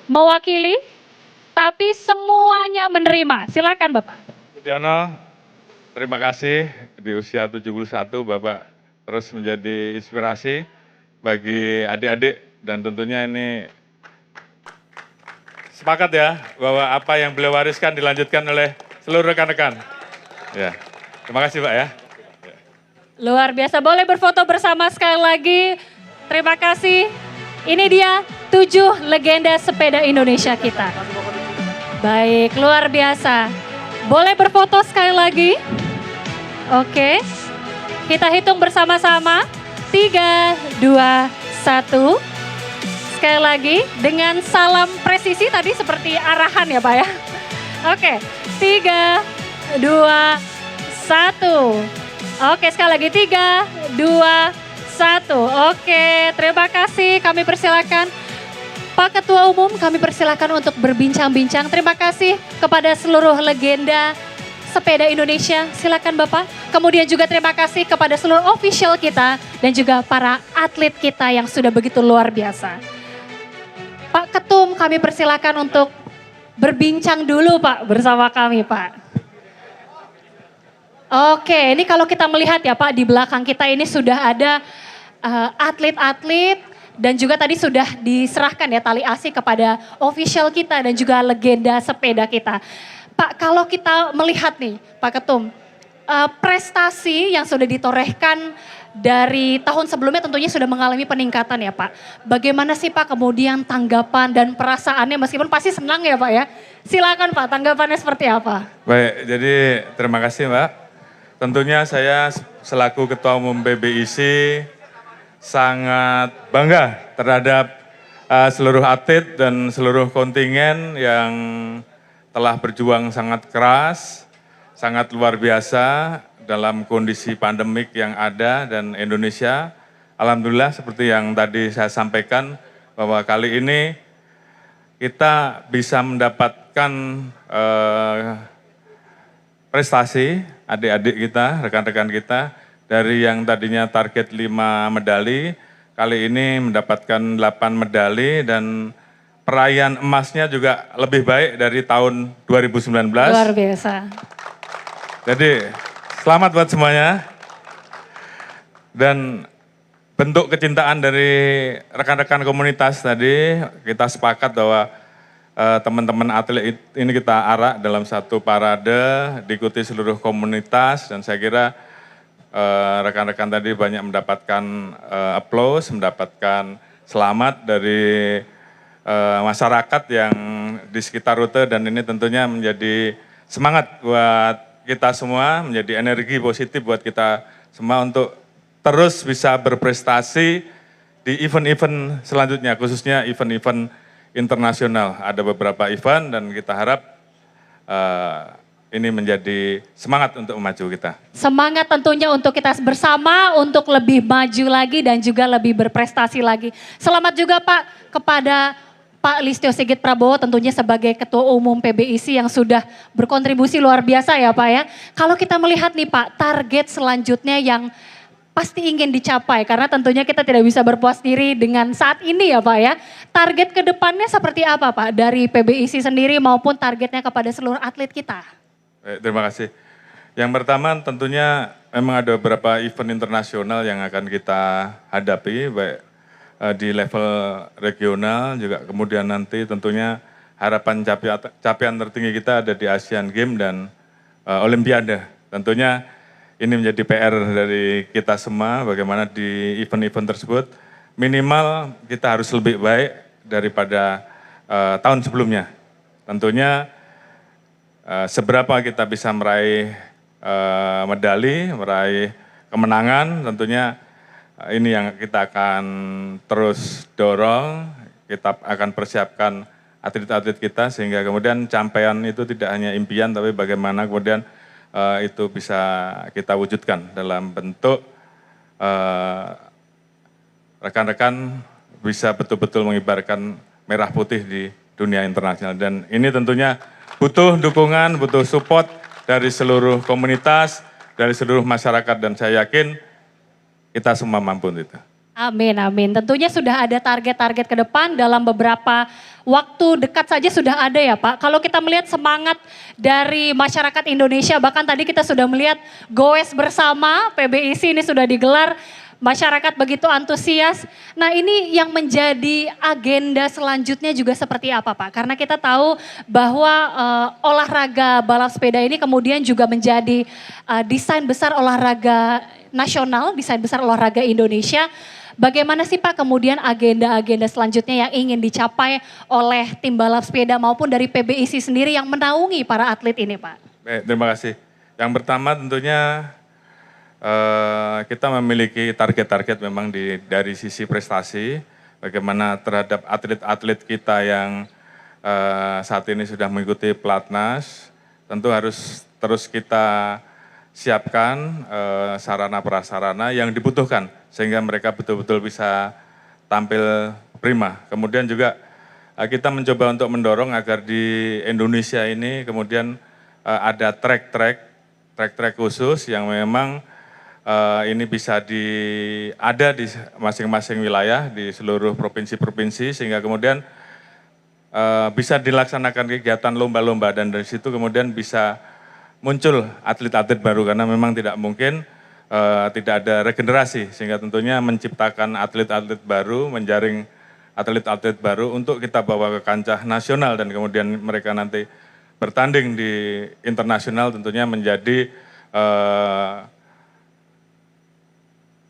mewakili, tapi semuanya menerima. Silakan Bapak. Sutiono, terima kasih di usia 71 Bapak terus menjadi inspirasi bagi adik-adik dan tentunya ini sepakat ya bahwa apa yang beliau wariskan dilanjutkan oleh seluruh rekan-rekan. Ya, terima kasih Pak ya. Luar biasa, boleh berfoto bersama sekali lagi. Terima kasih. Ini dia 7 legenda sepeda Indonesia kita. Baik, luar biasa. Boleh berfoto sekali lagi. Oke, kita hitung bersama-sama. 3, 2, 1. Sekali lagi dengan salam presisi tadi seperti arahan ya Pak ya. Oke, 3, 2, 1. Oke, sekali lagi 3, 2, 1. Oke, terima kasih. Kami persilakan Pak Ketua Umum, kami persilakan untuk berbincang-bincang. Terima kasih kepada seluruh legenda sepeda Indonesia. Silakan Bapak. Kemudian juga terima kasih kepada seluruh official kita dan juga para atlet kita yang sudah begitu luar biasa. Pak Ketum, kami persilakan untuk berbincang dulu Pak bersama kami Pak. Oke, ini kalau kita melihat ya Pak, di belakang kita ini sudah ada atlet-atlet dan juga tadi sudah diserahkan ya tali asih kepada official kita dan juga legenda sepeda kita. Pak, kalau kita melihat nih Pak Ketum, prestasi yang sudah ditorehkan dari tahun sebelumnya tentunya sudah mengalami peningkatan ya Pak. Bagaimana sih Pak kemudian tanggapan dan perasaannya, meskipun pasti senang ya Pak ya. Silakan Pak, tanggapannya seperti apa? Baik, jadi terima kasih Mbak. Tentunya saya selaku Ketua Umum PBIC sangat bangga terhadap seluruh atlet dan seluruh kontingen yang telah berjuang sangat keras, sangat luar biasa dalam kondisi pandemik yang ada, dan Indonesia alhamdulillah seperti yang tadi saya sampaikan bahwa kali ini kita bisa mendapatkan prestasi adik-adik kita, rekan-rekan kita dari yang tadinya target 5 medali, kali ini mendapatkan 8 medali dan perayaan emasnya juga lebih baik dari tahun 2019. Luar biasa. Jadi selamat buat semuanya. Dan bentuk kecintaan dari rekan-rekan komunitas tadi, kita sepakat bahwa teman-teman atlet ini kita arak dalam satu parade, diikuti seluruh komunitas, dan saya kira rekan-rekan tadi banyak mendapatkan aplaus, mendapatkan selamat dari masyarakat yang di sekitar rute, dan ini tentunya menjadi semangat buat kita semua, menjadi energi positif buat kita semua untuk terus bisa berprestasi di event-event selanjutnya, khususnya event-event internasional. Ada beberapa event dan kita harap ini menjadi semangat untuk maju kita. Semangat tentunya untuk kita bersama untuk lebih maju lagi dan juga lebih berprestasi lagi. Selamat juga Pak kepada Pak Listio Sigit Prabowo tentunya sebagai Ketua Umum PBIC yang sudah berkontribusi luar biasa ya Pak ya. Kalau kita melihat nih Pak, target selanjutnya yang pasti ingin dicapai karena tentunya kita tidak bisa berpuas diri dengan saat ini ya Pak ya. Target ke depannya seperti apa Pak dari PBIC sendiri maupun targetnya kepada seluruh atlet kita? Baik, terima kasih. Yang pertama tentunya memang ada beberapa event internasional yang akan kita hadapi, baik di level regional juga kemudian nanti tentunya harapan capaian tertinggi kita ada di Asian Games dan Olimpiade. Tentunya ini menjadi PR dari kita semua bagaimana di event-event tersebut minimal kita harus lebih baik daripada tahun sebelumnya. Tentunya seberapa kita bisa meraih medali, meraih kemenangan, tentunya ini yang kita akan terus dorong, kita akan persiapkan atlet-atlet kita sehingga kemudian capaian itu tidak hanya impian tapi bagaimana kemudian itu bisa kita wujudkan dalam bentuk rekan-rekan bisa betul-betul mengibarkan merah putih di dunia internasional. Dan ini tentunya butuh dukungan, butuh support dari seluruh komunitas, dari seluruh masyarakat dan saya yakin kita semua mampu itu. Amin, amin. Tentunya sudah ada target-target ke depan dalam beberapa waktu dekat saja sudah ada ya Pak. Kalau kita melihat semangat dari masyarakat Indonesia, bahkan tadi kita sudah melihat goes bersama PBIC ini sudah digelar, masyarakat begitu antusias. Nah ini yang menjadi agenda selanjutnya juga seperti apa Pak? Karena kita tahu bahwa olahraga balap sepeda ini kemudian juga menjadi desain besar olahraga nasional, desain besar olahraga Indonesia. Bagaimana sih Pak kemudian agenda-agenda selanjutnya yang ingin dicapai oleh tim balap sepeda maupun dari PBIC sendiri yang menaungi para atlet ini Pak? Baik, terima kasih. Yang pertama tentunya kita memiliki target-target memang dari sisi prestasi, bagaimana terhadap atlet-atlet kita yang saat ini sudah mengikuti pelatnas, tentu harus terus kita siapkan sarana prasarana yang dibutuhkan sehingga mereka betul-betul bisa tampil prima. Kemudian juga kita mencoba untuk mendorong agar di Indonesia ini kemudian ada track-track khusus yang memang ini bisa ada di masing-masing wilayah di seluruh provinsi-provinsi sehingga kemudian bisa dilaksanakan kegiatan lomba-lomba dan dari situ kemudian bisa muncul atlet-atlet baru karena memang tidak mungkin tidak ada regenerasi sehingga tentunya menciptakan atlet-atlet baru, menjaring atlet-atlet baru untuk kita bawa ke kancah nasional dan kemudian mereka nanti bertanding di internasional tentunya menjadi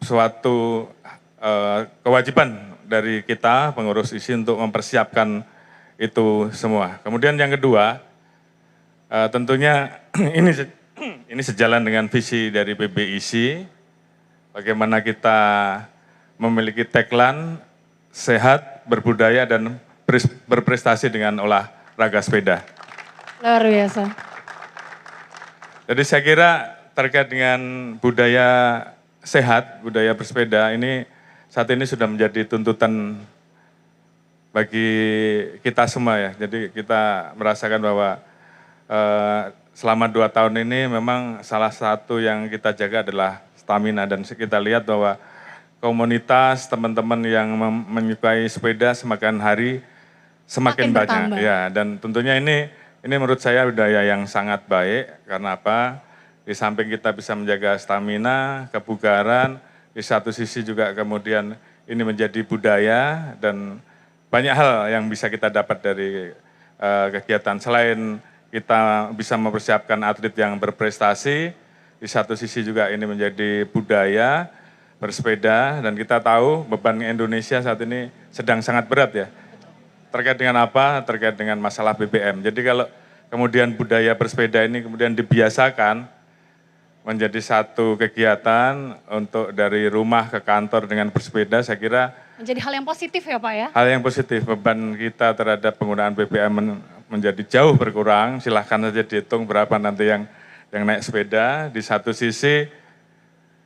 suatu kewajiban dari kita pengurus ISI untuk mempersiapkan itu semua. Kemudian yang kedua, tentunya ini sejalan dengan visi dari PBIC, bagaimana kita memiliki tagline sehat, berbudaya dan berprestasi dengan olahraga sepeda. Luar biasa. Jadi saya kira terkait dengan budaya sehat, budaya bersepeda ini saat ini sudah menjadi tuntutan bagi kita semua ya. Jadi kita merasakan bahwa selama 2 tahun ini memang salah satu yang kita jaga adalah stamina dan kita lihat bahwa komunitas teman-teman yang menyukai sepeda semakin hari semakin banyak bertambah. ya dan tentunya ini menurut saya budaya yang sangat baik karena apa? Di samping kita bisa menjaga stamina, kebugaran, di satu sisi juga kemudian ini menjadi budaya dan banyak hal yang bisa kita dapat dari kegiatan selain kita bisa mempersiapkan atlet yang berprestasi, di satu sisi juga ini menjadi budaya bersepeda dan kita tahu beban Indonesia saat ini sedang sangat berat ya. Terkait dengan apa? Terkait dengan masalah BBM. Jadi kalau kemudian budaya bersepeda ini kemudian dibiasakan menjadi satu kegiatan untuk dari rumah ke kantor dengan bersepeda, saya kira Menjadi hal yang positif ya Pak ya? hal yang positif. Beban kita terhadap penggunaan BBM menjadi jauh berkurang. Silahkan saja dihitung berapa nanti yang naik sepeda. Di satu sisi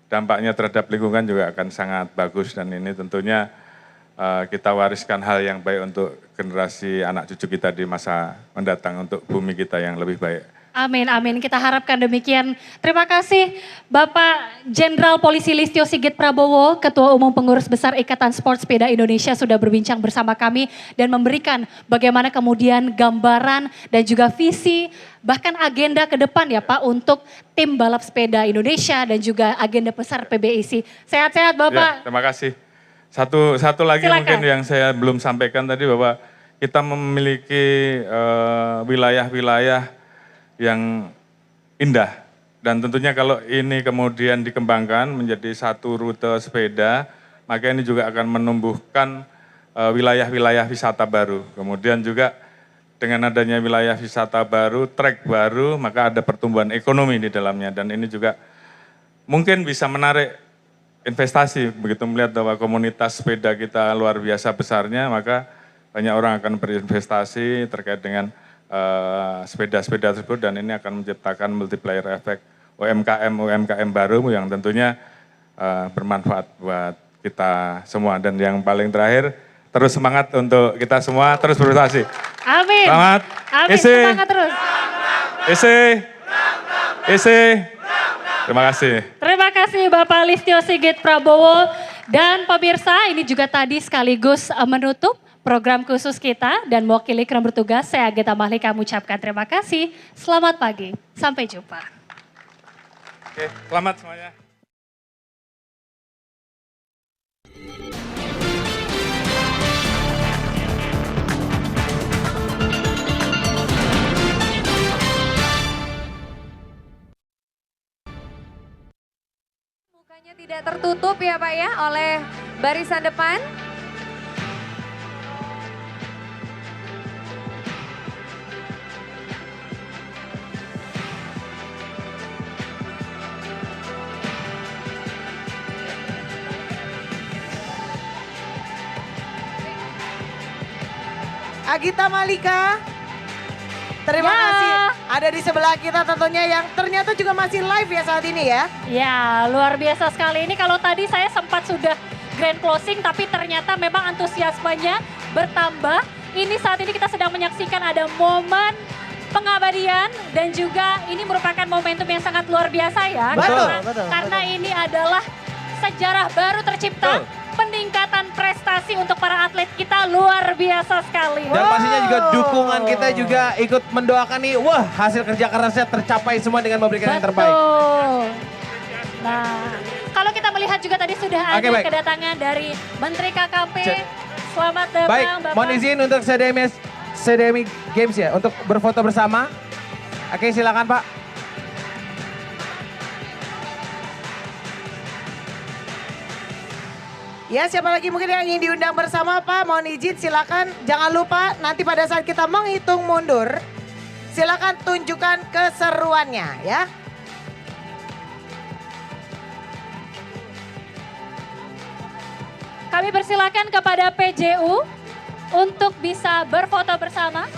dampaknya terhadap lingkungan juga akan sangat bagus dan ini tentunya kita wariskan hal yang baik untuk generasi anak cucu kita di masa mendatang untuk bumi kita yang lebih baik. Amin, amin. Kita harapkan demikian. Terima kasih Bapak Jenderal Polisi Listio Sigit Prabowo, Ketua Umum Pengurus Besar Ikatan Sport Sepeda Indonesia sudah berbincang bersama kami dan memberikan bagaimana kemudian gambaran dan juga visi bahkan agenda ke depan ya Pak untuk tim balap sepeda Indonesia dan juga agenda besar PBIC. Sehat-sehat Bapak. Ya, terima kasih. Satu lagi Silakan. mungkin yang saya belum sampaikan tadi bahwa kita memiliki wilayah-wilayah yang indah. Dan tentunya kalau ini kemudian dikembangkan menjadi satu rute sepeda, maka ini juga akan menumbuhkan wilayah-wilayah wisata baru. Kemudian juga dengan adanya wilayah wisata baru, trek baru, maka ada pertumbuhan ekonomi di dalamnya. Dan ini juga mungkin bisa menarik investasi. Begitu melihat bahwa komunitas sepeda kita luar biasa besarnya, maka banyak orang akan berinvestasi terkait dengan sepeda-sepeda tersebut dan ini akan menciptakan multiplier effect UMKM baru yang tentunya bermanfaat buat kita semua. Dan yang paling terakhir, terus semangat untuk kita semua, terus berprestasi. Amin. Selamat. Amin, Isi. semangat terus. Isi. Terima kasih. Terima kasih Bapak Listio Sigit Prabowo dan pemirsa, ini juga tadi sekaligus menutup program khusus kita dan mewakili kru bertugas, saya Agatha Mahlika mengucapkan terima kasih. Selamat pagi, sampai jumpa. Oke, selamat semuanya. Mukanya tidak tertutup ya Pak ya oleh barisan depan. Agatha Mahlika, terima kasih ada di sebelah kita tentunya yang ternyata juga masih live ya saat ini ya. Ya, luar biasa sekali. Ini kalau tadi saya sempat sudah grand closing tapi ternyata memang antusiasmenya bertambah. Ini saat ini kita sedang menyaksikan ada momen pengabadian dan juga ini merupakan momentum yang sangat luar biasa ya. Karena ini adalah sejarah baru tercipta. Peningkatan prestasi untuk para atlet kita luar biasa sekali. Dan pastinya juga dukungan kita juga ikut mendoakan nih, wah hasil kerja kerasnya tercapai semua dengan memberikan yang terbaik. Nah, kalau kita melihat juga tadi sudah ada kedatangan dari Menteri KKP. Selamat datang Baik, Bapak. mohon izin untuk CDMI Games ya, untuk berfoto bersama. Oke, silakan Pak. Ya, siapa lagi mungkin yang ingin diundang bersama Pak? Mohon izin silakan. Jangan lupa nanti pada saat kita menghitung mundur, silakan tunjukkan keseruannya ya. Kami persilakan kepada PJU untuk bisa berfoto bersama.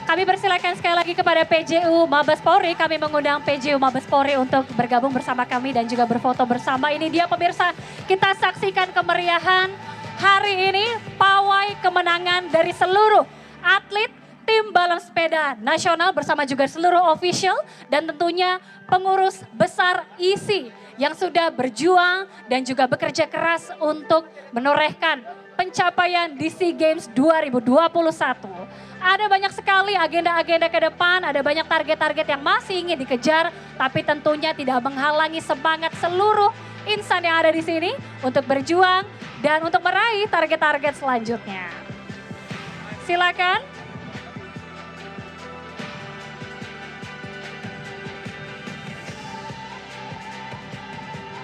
Kami persilakan sekali lagi kepada PJU Mabes Polri. Kami mengundang PJU Mabes Polri untuk bergabung bersama kami dan juga berfoto bersama. Ini dia pemirsa, kita saksikan kemeriahan hari ini. Pawai kemenangan dari seluruh atlet tim balap sepeda nasional bersama juga seluruh official dan tentunya pengurus besar ISI yang sudah berjuang dan juga bekerja keras untuk menorehkan pencapaian di SEA Games 2021. Ada banyak sekali agenda-agenda ke depan, ada banyak target-target yang masih ingin dikejar, tapi tentunya tidak menghalangi semangat seluruh insan yang ada di sini untuk berjuang dan untuk meraih target-target selanjutnya. Silakan.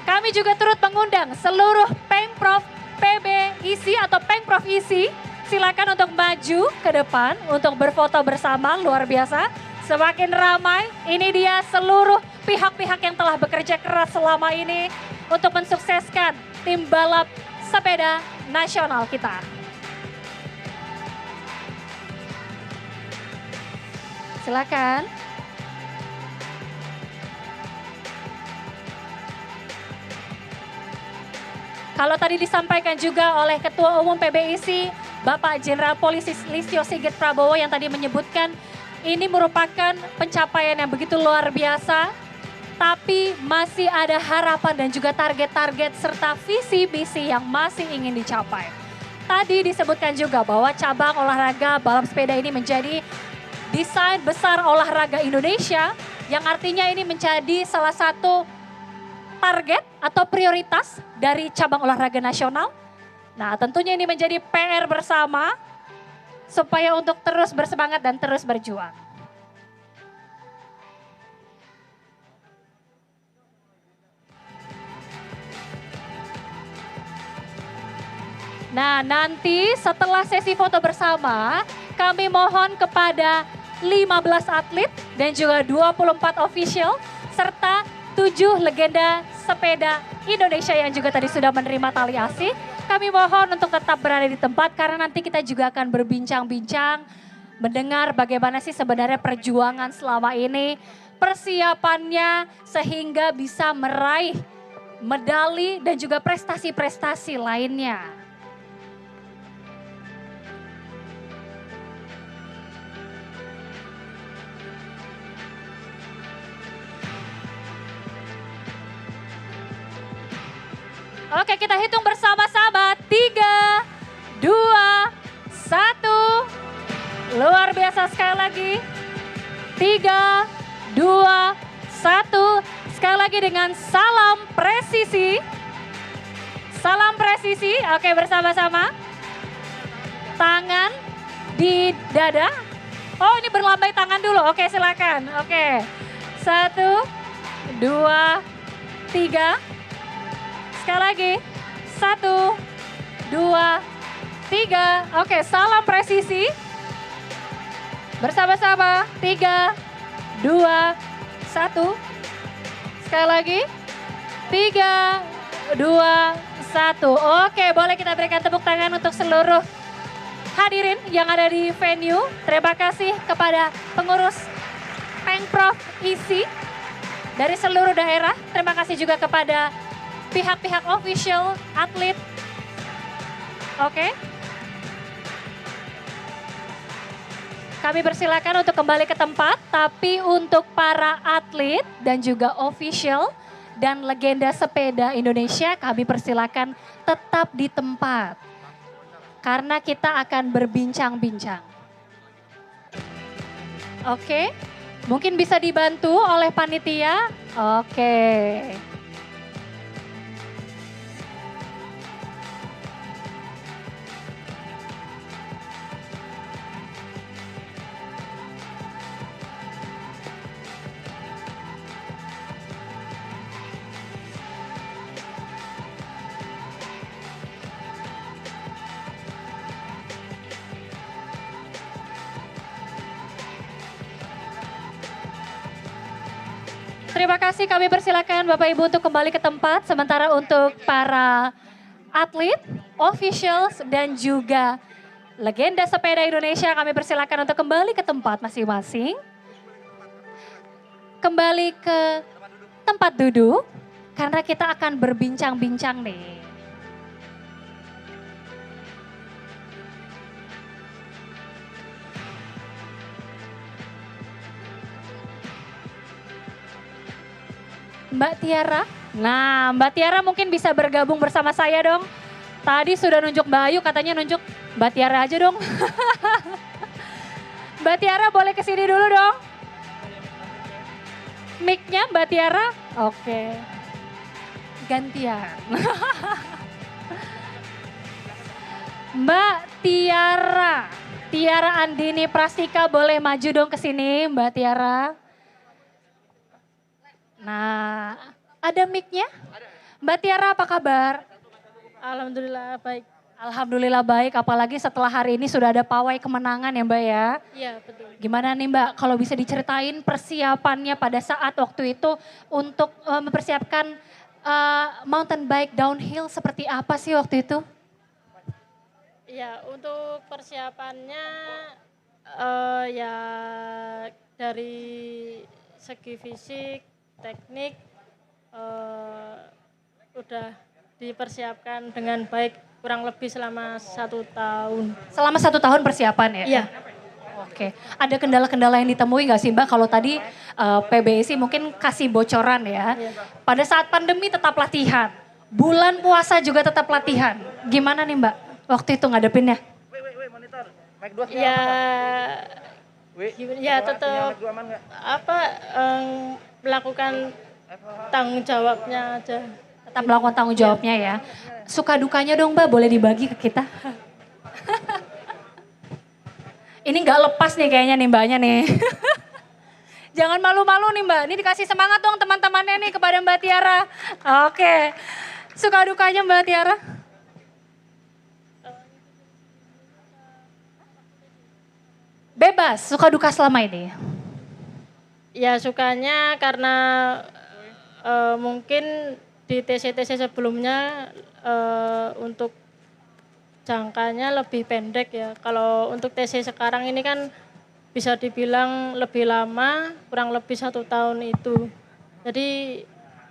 Kami juga turut mengundang seluruh Pemprov PBIC atau Pemprov ISI, silakan untuk maju ke depan untuk berfoto bersama, luar biasa. Semakin ramai, ini dia seluruh pihak-pihak yang telah bekerja keras selama ini untuk mensukseskan tim balap sepeda nasional kita. Silakan. Kalau tadi disampaikan juga oleh Ketua Umum PBIC, Bapak Jenderal Polisi Listio Sigit Prabowo yang tadi menyebutkan Ini merupakan pencapaian yang begitu luar biasa, tapi masih ada harapan dan juga target-target serta visi misi yang masih ingin dicapai. Tadi disebutkan juga bahwa cabang olahraga balap sepeda ini menjadi desain besar olahraga Indonesia, yang artinya ini menjadi salah satu target atau prioritas dari cabang olahraga nasional. Nah, tentunya ini menjadi PR bersama supaya untuk terus bersemangat dan terus berjuang. Nah, nanti setelah sesi foto bersama, kami mohon kepada 15 atlet dan juga 24 official serta 7 legenda sepeda Indonesia yang juga tadi sudah menerima tali asih. Kami mohon untuk tetap berada di tempat karena nanti kita juga akan berbincang-bincang, mendengar bagaimana sih sebenarnya perjuangan selama ini, persiapannya sehingga bisa meraih medali dan juga prestasi-prestasi lainnya. Oke, kita hitung bersama-sama. 3, 2, 1. Luar biasa sekali lagi. 3, 2, 1. Sekali lagi dengan salam presisi. Salam presisi. Oke, bersama-sama. Tangan di dada. Oh, ini berlambai tangan dulu. Oke, silakan. Oke. 1, 2, 3. Sekali lagi, 1, 2, 3. Oke, salam presisi. Bersama-sama, 3, 2, 1. Sekali lagi, 3, 2, 1. Oke, boleh kita berikan tepuk tangan untuk seluruh hadirin yang ada di venue. Terima kasih kepada pengurus Pengprov ISI dari seluruh daerah. Terima kasih juga kepada pihak-pihak official, atlet. Oke. Kami persilakan untuk kembali ke tempat, tapi untuk para atlet dan juga official dan legenda sepeda Indonesia, kami persilakan tetap di tempat. Karena kita akan berbincang-bincang. Oke, mungkin bisa dibantu oleh panitia. Oke. Terima kasih, kami persilakan Bapak Ibu untuk kembali ke tempat. Sementara untuk para atlet, officials dan juga legenda sepeda Indonesia, kami persilakan untuk kembali ke tempat masing-masing. Kembali ke tempat duduk, karena kita akan berbincang-bincang nih. Mbak Tiara. Nah, Mbak Tiara mungkin bisa bergabung bersama saya dong. Tadi sudah nunjuk Mbak Ayu, katanya nunjuk Mbak Tiara aja dong. Mbak Tiara boleh kesini dulu dong. Mic-nya Mbak Tiara. Oke. Gantian. Mbak Tiara. Tiara Andini Prastika boleh maju dong ke sini Mbak Tiara. Nah, ada mic-nya? Mbak Tiara apa kabar? Alhamdulillah baik. Alhamdulillah baik, apalagi setelah hari ini sudah ada pawai kemenangan ya Mbak ya. Iya betul. Gimana nih Mbak, kalau bisa diceritain persiapannya pada saat waktu itu untuk mempersiapkan mountain bike downhill seperti apa sih waktu itu? Ya untuk persiapannya ya dari segi fisik, teknik udah dipersiapkan dengan baik kurang lebih selama 1 tahun. Selama 1 tahun persiapan ya? Iya. Oke, ada kendala-kendala yang ditemui nggak sih Mbak? Kalau tadi PBSI mungkin kasih bocoran ya. Pada saat pandemi tetap latihan, bulan puasa juga tetap latihan. Gimana nih Mbak waktu itu ngadepinnya? Ya, ya tetap melakukan tanggung jawabnya aja. Tetap melakukan tanggung jawabnya ya. Suka dukanya dong Mbak, boleh dibagi ke kita? Ini nggak lepas nih kayaknya nih Mbaknya nih. Jangan malu-malu nih Mbak, ini dikasih semangat dong teman-temannya nih kepada Mbak Tiara. Oke, suka dukanya Mbak Tiara? Bebas, suka duka selama ini. Ya sukanya karena mungkin di TC-TC sebelumnya untuk jangkanya lebih pendek ya. Kalau untuk TC sekarang ini kan bisa dibilang lebih lama, kurang lebih 1 tahun itu. Jadi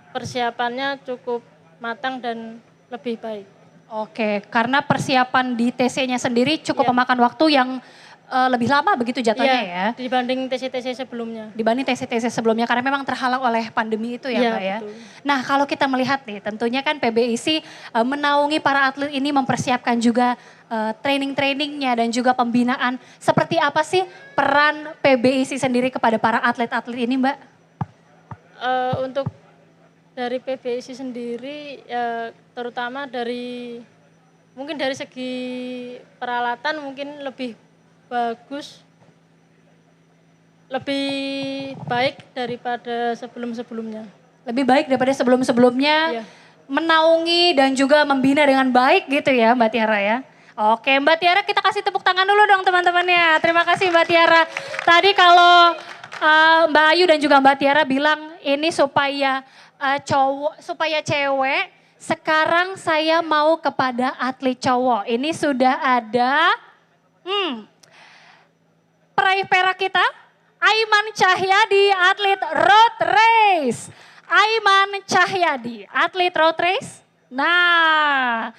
persiapannya cukup matang dan lebih baik. Oke, karena persiapan di TC-nya sendiri cukup memakan waktu yang lebih lama begitu jatuhnya ya. Dibanding TC-TC sebelumnya. Dibanding TC-TC sebelumnya karena memang terhalang oleh pandemi itu ya Mbak ya. Betul. Nah kalau kita melihat nih tentunya kan PBIC menaungi para atlet ini mempersiapkan juga training-trainingnya dan juga pembinaan. Seperti apa sih peran PBIC sendiri kepada para atlet-atlet ini Mbak? Untuk dari PBIC sendiri terutama mungkin dari segi peralatan mungkin lebih bagus, lebih baik daripada sebelum-sebelumnya. Lebih baik daripada sebelum-sebelumnya, menaungi dan juga membina dengan baik gitu ya Mbak Tiara ya. Oke Mbak Tiara kita kasih tepuk tangan dulu dong teman-temannya. Terima kasih Mbak Tiara. Tadi kalau Mbak Ayu dan juga Mbak Tiara bilang ini supaya supaya cewek, sekarang saya mau kepada atlet cowok. Ini sudah ada peraih perak kita, Aiman Cahyadi, atlet road race. Aiman Cahyadi, atlet road race. Nah,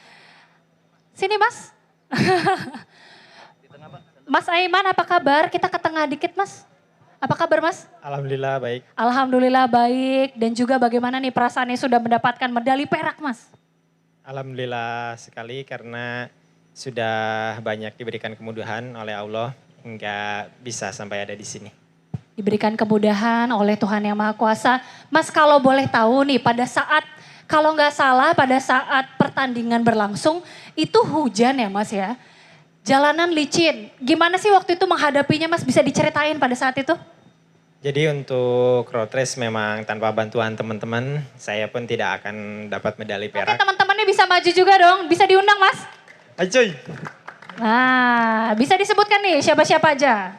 sini Mas. Mas Aiman apa kabar? Kita ke tengah dikit Mas. Apa kabar Mas? Alhamdulillah baik. Alhamdulillah baik. Dan juga bagaimana nih perasaannya sudah mendapatkan medali perak Mas? Alhamdulillah sekali karena sudah banyak diberikan kemudahan oleh Allah hingga bisa sampai ada di sini. Diberikan kemudahan oleh Tuhan Yang Maha Kuasa. Mas kalau boleh tahu nih pada saat, kalau nggak salah pada saat pertandingan berlangsung itu hujan ya Mas ya. Jalanan licin. Gimana sih waktu itu menghadapinya Mas, bisa diceritain pada saat itu? Jadi untuk road race memang tanpa bantuan teman-teman saya pun tidak akan dapat medali perak. Oke teman-temannya bisa maju juga dong, bisa diundang Mas. Acuy. Nah bisa disebutkan nih siapa-siapa aja.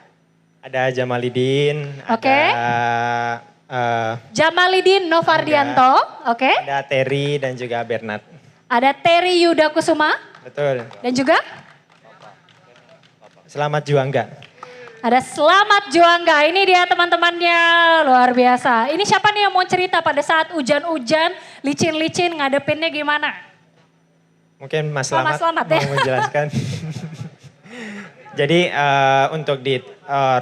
Ada Jamalidin, ada Jamalidin Novardianto, oke. Ada Terry dan juga Bernard. Ada Terry Yuda Kusuma. Betul. Dan juga? Selamat Juangga. Ada Selamat Juangga, ini dia teman-temannya luar biasa. Ini siapa nih yang mau cerita pada saat hujan-hujan, licin-licin ngadepinnya gimana? Mungkin Mas Mas Slamet Slamet ya. mau menjelaskan. Jadi untuk di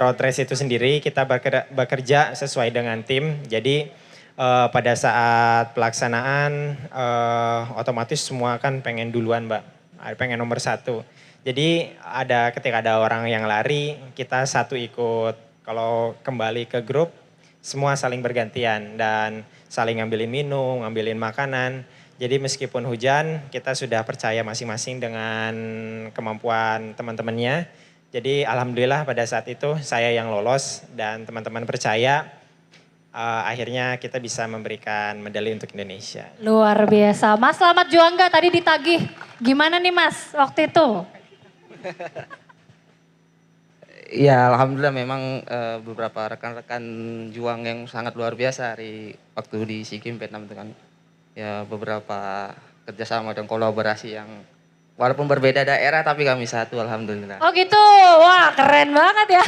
road race itu sendiri kita bekerja sesuai dengan tim. Jadi pada saat pelaksanaan otomatis semua kan pengen duluan Mbak, pengen nomor 1. Jadi ketika ada orang yang lari kita satu ikut. Kalau kembali ke grup semua saling bergantian dan saling ngambilin minum, ngambilin makanan. Jadi meskipun hujan kita sudah percaya masing-masing dengan kemampuan teman-temannya. Jadi alhamdulillah pada saat itu saya yang lolos dan teman-teman percaya akhirnya kita bisa memberikan medali untuk Indonesia. Luar biasa. Mas Selamat Juangga tadi ditagih. Gimana nih Mas waktu itu? Ya alhamdulillah memang beberapa rekan-rekan juang yang sangat luar biasa waktu di SEA Games Vietnam itu kan. Ya beberapa kerjasama dan kolaborasi yang walaupun berbeda daerah tapi kami satu alhamdulillah. Oh gitu, wah keren banget ya.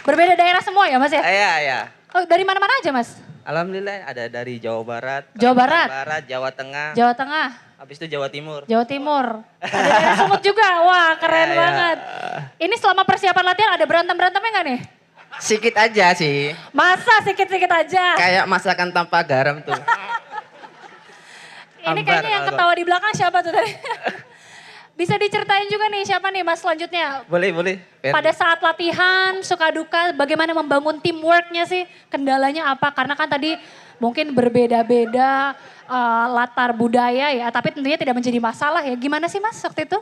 Berbeda daerah semua ya Mas ya? Iya. Oh dari mana-mana aja Mas? Alhamdulillah ada dari Jawa Barat, Jawa Barat, Jawa Tengah. Jawa Tengah. Habis itu Jawa Timur. Jawa Timur. Ada daerah Sumut juga, wah keren banget. Ini selama persiapan latihan ada berantem-berantemnya nggak nih? Sikit aja sih. Masa sikit-sikit aja? Kayak masakan tanpa garam tuh. Ini kayaknya yang ketawa di belakang siapa tuh tadi? Bisa diceritain juga nih siapa nih Mas selanjutnya? Boleh. Pada saat latihan, suka duka, bagaimana membangun teamworknya sih? Kendalanya apa? Karena kan tadi mungkin berbeda-beda latar budaya ya, tapi tentunya tidak menjadi masalah ya. Gimana sih Mas waktu itu?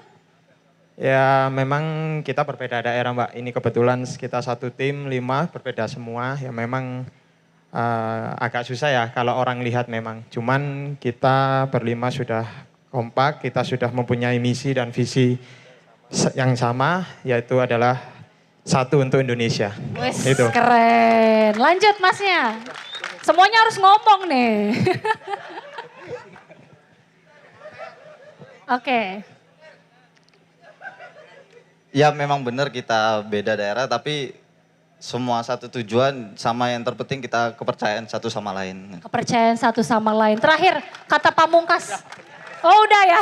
Ya memang kita berbeda daerah Mbak. Ini kebetulan kita satu tim 5 berbeda semua. Ya memang agak susah ya kalau orang lihat memang. Cuman kita berlima sudah kompak, kita sudah mempunyai misi dan visi yang sama, yaitu adalah satu untuk Indonesia. Wes, Itu. keren. Lanjut Masnya. Semuanya harus ngomong nih. Oke. Ya memang benar kita beda daerah, tapi semua satu tujuan, sama yang terpenting kita kepercayaan satu sama lain. Kepercayaan satu sama lain. Terakhir, kata Pamungkas. Oh udah ya.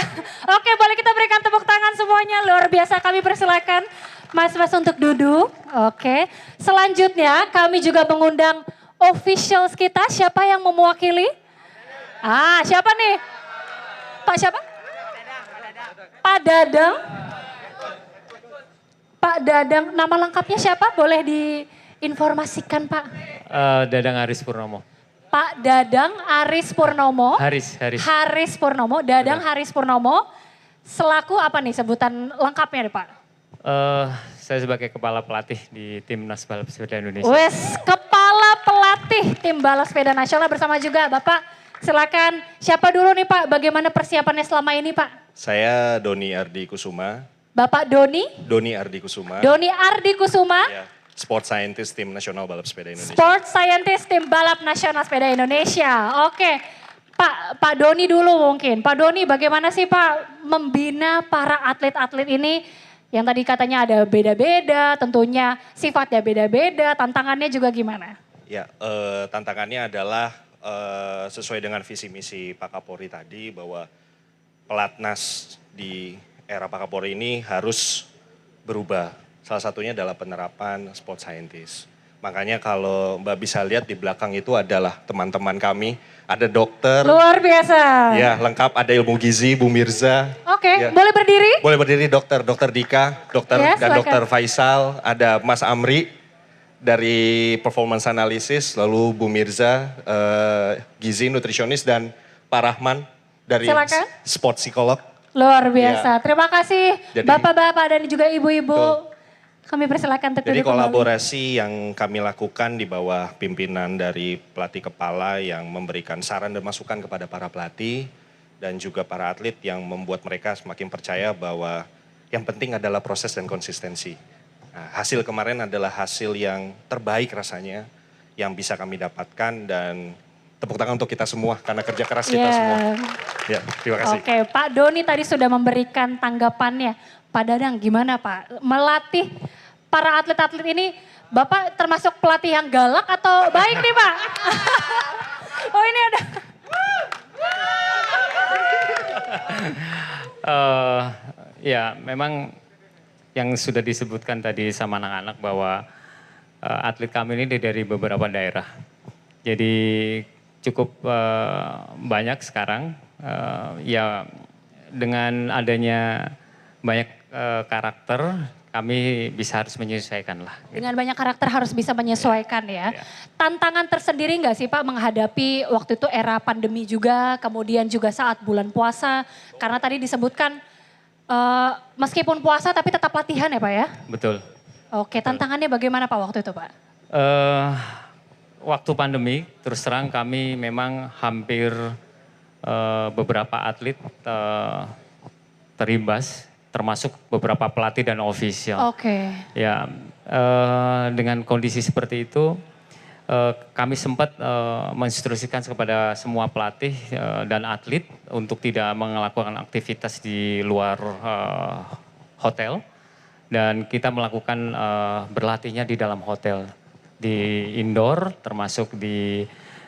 Oke, boleh kita berikan tepuk tangan semuanya. Luar biasa, kami persilakan Mas-mas untuk duduk. Oke. Selanjutnya kami juga mengundang officials kita. Siapa yang mewakili? Siapa nih? Pak siapa? Pak Dadang. Pak Dadang, nama lengkapnya siapa? Boleh diinformasikan Pak? Dadang Aris Purnomo. Pak Dadang Aris Purnomo. Haris. Haris Purnomo, Dadang Haris Purnomo. Selaku apa nih sebutan lengkapnya nih Pak? Saya sebagai kepala pelatih di Timnas Balap Sepeda Indonesia. Wes, kepala pelatih tim balap sepeda nasional bersama juga Bapak. Silakan, siapa dulu nih Pak? Bagaimana persiapannya selama ini Pak? Saya Doni Ardi Kusuma. Bapak Doni? Doni Ardi Kusuma. Doni Ardi Kusuma. Ya, Sport Scientist Tim Nasional Balap Sepeda Indonesia. Sport Scientist Tim Balap Nasional Sepeda Indonesia. Oke, Pak Doni dulu mungkin. Pak Doni bagaimana sih Pak membina para atlet-atlet ini yang tadi katanya ada beda-beda, tentunya sifatnya beda-beda, tantangannya juga gimana? Ya, tantangannya adalah sesuai dengan visi misi Pak Kapolri tadi bahwa pelatnas di era Pak Kapolri ini harus berubah. Salah satunya adalah penerapan sport scientist. Makanya kalau Mbak bisa lihat di belakang itu adalah teman-teman kami. Ada dokter. Luar biasa. Ya, lengkap. Ada ilmu gizi, Bu Mirza. Oke, Ya. boleh berdiri? Boleh berdiri dokter Dika, Ya, dan silakan. dokter Faisal. Ada Mas Amri dari performance analysis. Lalu Bu Mirza, gizi, nutrisionis. Dan Pak Rahman dari Silakan. sport psikolog. Luar biasa. Terima kasih Jadi- Bapak-bapak dan juga Ibu-ibu. Kami persilakan untuk Jadi duduk kembali. kolaborasi yang kami lakukan di bawah pimpinan dari pelatih kepala yang memberikan saran dan masukan kepada para pelatih dan juga para atlet yang membuat mereka semakin percaya bahwa yang penting adalah proses dan konsistensi. Nah, hasil kemarin adalah hasil yang terbaik rasanya yang bisa kami dapatkan dan tepuk tangan untuk kita semua karena kerja keras kita Ya. semua. Ya, terima kasih. Oke, Pak Doni tadi sudah memberikan tanggapannya. Pak Dadang gimana Pak? Melatih para atlet-atlet ini, Bapak termasuk pelatih yang galak atau baik nih Pak? Oh ini ada. Ya memang yang sudah disebutkan tadi sama anak-anak bahwa atlet kami ini dari beberapa daerah. Jadi cukup banyak sekarang. Ya dengan adanya banyak karakter kami bisa harus menyesuaikan lah. Dengan banyak karakter harus bisa menyesuaikan ya. Tantangan tersendiri nggak sih Pak menghadapi waktu itu era pandemi juga, kemudian juga saat bulan puasa. Karena tadi disebutkan meskipun puasa tapi tetap latihan ya Pak ya? Betul. Oke, tantangannya bagaimana Pak waktu itu Pak? Waktu pandemi terus terang kami memang hampir beberapa atlet terimbas, termasuk beberapa pelatih dan ofisial. Oke. Ya, dengan kondisi seperti itu, kami sempat menginstruksikan kepada semua pelatih dan atlet untuk tidak melakukan aktivitas di luar hotel, dan kita melakukan berlatihnya di dalam hotel, di indoor, termasuk di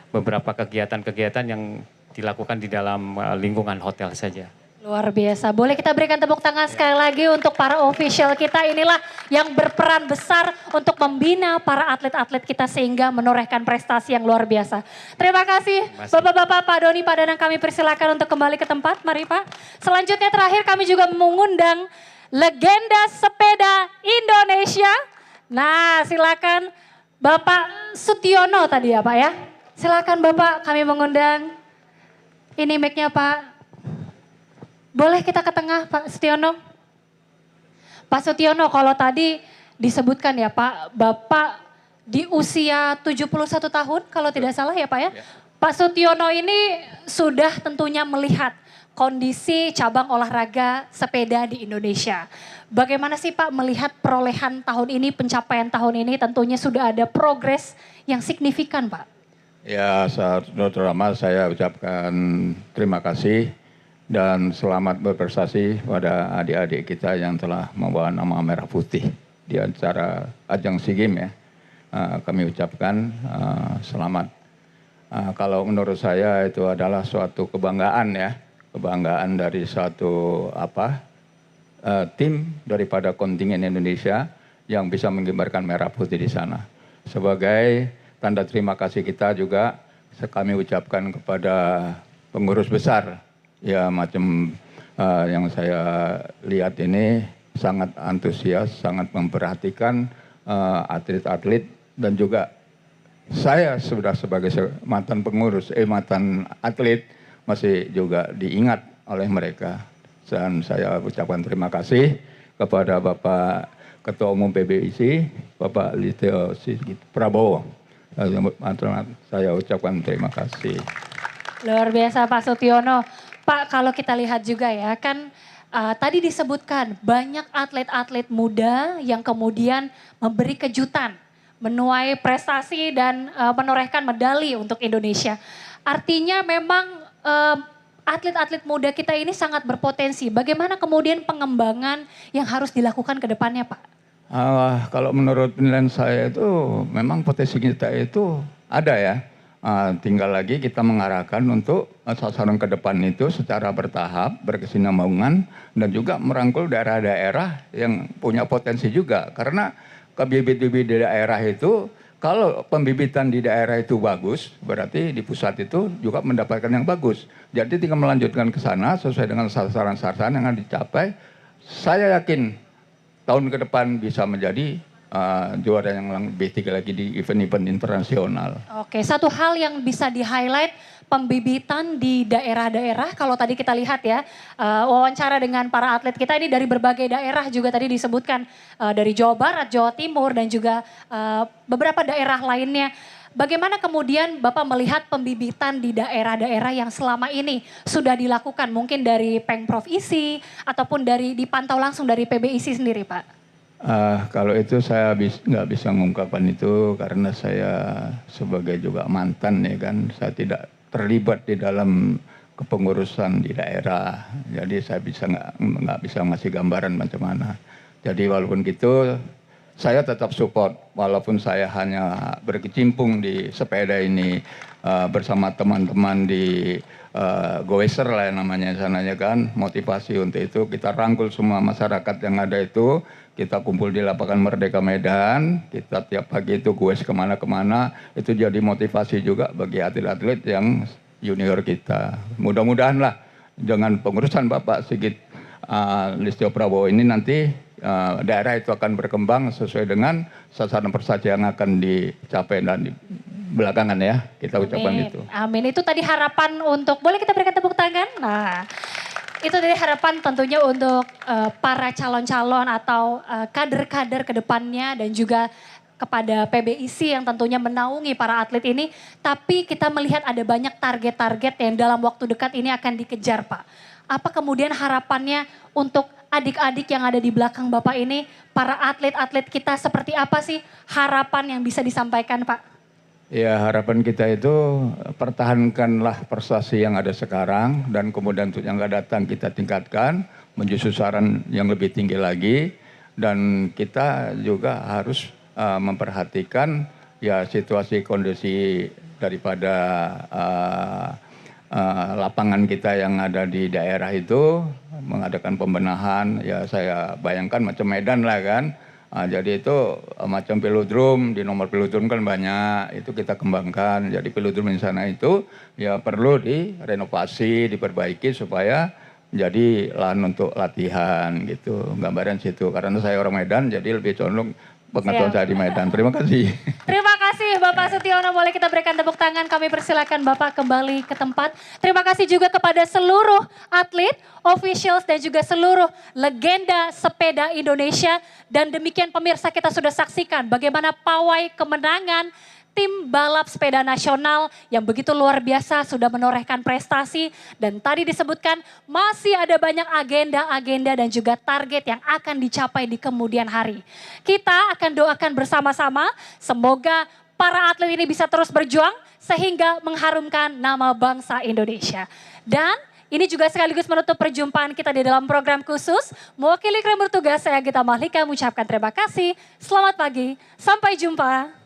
beberapa kegiatan-kegiatan yang dilakukan di dalam lingkungan hotel saja. Luar biasa. Boleh kita berikan tepuk tangan sekali lagi untuk para official kita. Inilah yang berperan besar untuk membina para atlet-atlet kita sehingga menorehkan prestasi yang luar biasa. Terima kasih Bapak-bapak, Pak Doni, Pak Danang, kami persilakan untuk kembali ke tempat. Mari Pak. Selanjutnya terakhir kami juga mengundang legenda sepeda Indonesia. Nah silakan Bapak Sutiono tadi ya Pak ya. Silakan Bapak, kami mengundang. Ini mic-nya Pak. Boleh kita ke tengah Pak Sutiono? Pak Sutiono, kalau tadi disebutkan ya Pak, Bapak di usia 71 tahun kalau tidak salah ya Pak ya. Pak Sutiono ini sudah tentunya melihat kondisi cabang olahraga sepeda di Indonesia. Bagaimana sih Pak melihat perolehan tahun ini, pencapaian tahun ini, tentunya sudah ada progres yang signifikan Pak? Ya, terutama saya ucapkan terima kasih dan selamat berprestasi pada adik-adik kita yang telah membawa nama merah putih di acara ajang SEA Games ya. Kami ucapkan selamat. Kalau menurut saya itu adalah suatu kebanggaan ya, kebanggaan dari suatu tim daripada kontingen Indonesia yang bisa mengibarkan merah putih di sana. Sebagai tanda terima kasih kita juga kami ucapkan kepada pengurus besar. Ya macam yang saya lihat ini sangat antusias, sangat memperhatikan atlet-atlet dan juga saya sudah sebagai mantan pengurus, mantan atlet masih juga diingat oleh mereka. Dan saya ucapkan terima kasih kepada Bapak Ketua Umum PBIC, Bapak Listio Sigit Prabowo. Saya ucapkan terima kasih. Luar biasa Pak Sutiono. Pak, kalau kita lihat juga ya, kan tadi disebutkan banyak atlet-atlet muda yang kemudian memberi kejutan, menuai prestasi dan menorehkan medali untuk Indonesia. Artinya memang atlet-atlet muda kita ini sangat berpotensi. Bagaimana kemudian pengembangan yang harus dilakukan ke depannya Pak? Kalau menurut penilaian saya itu memang potensi kita itu ada ya. Tinggal lagi kita mengarahkan untuk sasaran ke depan itu secara bertahap, berkesinambungan dan juga merangkul daerah-daerah yang punya potensi juga. Karena bibit-bibit di daerah itu, kalau pembibitan di daerah itu bagus, berarti di pusat itu juga mendapatkan yang bagus. Jadi tinggal melanjutkan ke sana sesuai dengan sasaran-sasaran yang akan dicapai. Saya yakin tahun ke depan bisa menjadi juara yang lebih tinggi lagi di event-event internasional. Oke, satu hal yang bisa di-highlight pembibitan di daerah-daerah. Kalau tadi kita lihat ya, wawancara dengan para atlet kita ini dari berbagai daerah juga tadi disebutkan. Dari Jawa Barat, Jawa Timur dan juga beberapa daerah lainnya. Bagaimana kemudian Bapak melihat pembibitan di daerah-daerah yang selama ini sudah dilakukan? Mungkin dari Pemprov ISI ataupun dipantau langsung dari PBIC sendiri Pak? Kalau itu saya nggak bisa mengungkapkan itu karena saya sebagai juga mantan ya kan, saya tidak terlibat di dalam kepengurusan di daerah, jadi saya nggak bisa ngasih gambaran macam mana. Jadi walaupun gitu, saya tetap support walaupun saya hanya berkecimpung di sepeda ini bersama teman-teman di Goeser lah namanya sananya kan, motivasi untuk itu kita rangkul semua masyarakat yang ada itu. Kita kumpul di lapangan Merdeka Medan, kita tiap pagi itu goes kemana-kemana, itu jadi motivasi juga bagi atlet-atlet yang junior kita. Mudah-mudahan lah dengan pengurusan Bapak Sigit Listio Prabowo ini nanti daerah itu akan berkembang sesuai dengan sasaran prestasi yang akan dicapai dan di belakangan ya, kita ucapkan itu. Amin, itu tadi harapan untuk, boleh kita berikan tepuk tangan? Nah. Itu dari harapan tentunya untuk para calon-calon atau kader-kader ke depannya dan juga kepada PBIC yang tentunya menaungi para atlet ini. Tapi kita melihat ada banyak target-target yang dalam waktu dekat ini akan dikejar Pak. Apa kemudian harapannya untuk adik-adik yang ada di belakang Bapak ini, para atlet-atlet kita seperti apa sih harapan yang bisa disampaikan Pak? Ya harapan kita itu pertahankanlah prestasi yang ada sekarang dan kemudian untuk yang akan datang kita tingkatkan menuju sasaran yang lebih tinggi lagi dan kita juga harus memperhatikan ya situasi kondisi daripada lapangan kita yang ada di daerah itu, mengadakan pembenahan, ya saya bayangkan macam Medan lah kan. Jadi itu macam velodrome, di nomor velodrome kan banyak, itu kita kembangkan. Jadi velodrome di sana itu ya perlu direnovasi, diperbaiki supaya jadi lahan untuk latihan gitu. Gambaran situ, karena saya orang Medan jadi lebih condong pengetahuan saya di Medan. Terima kasih. Terima kasih Bapak Sutiono, boleh kita berikan tepuk tangan, kami persilakan Bapak kembali ke tempat. Terima kasih juga kepada seluruh atlet, officials dan juga seluruh legenda sepeda Indonesia. Dan demikian pemirsa, kita sudah saksikan bagaimana pawai kemenangan tim balap sepeda nasional yang begitu luar biasa sudah menorehkan prestasi. Dan tadi disebutkan masih ada banyak agenda-agenda dan juga target yang akan dicapai di kemudian hari. Kita akan doakan bersama-sama semoga para atlet ini bisa terus berjuang sehingga mengharumkan nama bangsa Indonesia. Dan ini juga sekaligus menutup perjumpaan kita di dalam program khusus. Mewakili kru bertugas, saya Gita Mahlika mengucapkan terima kasih. Selamat pagi, sampai jumpa.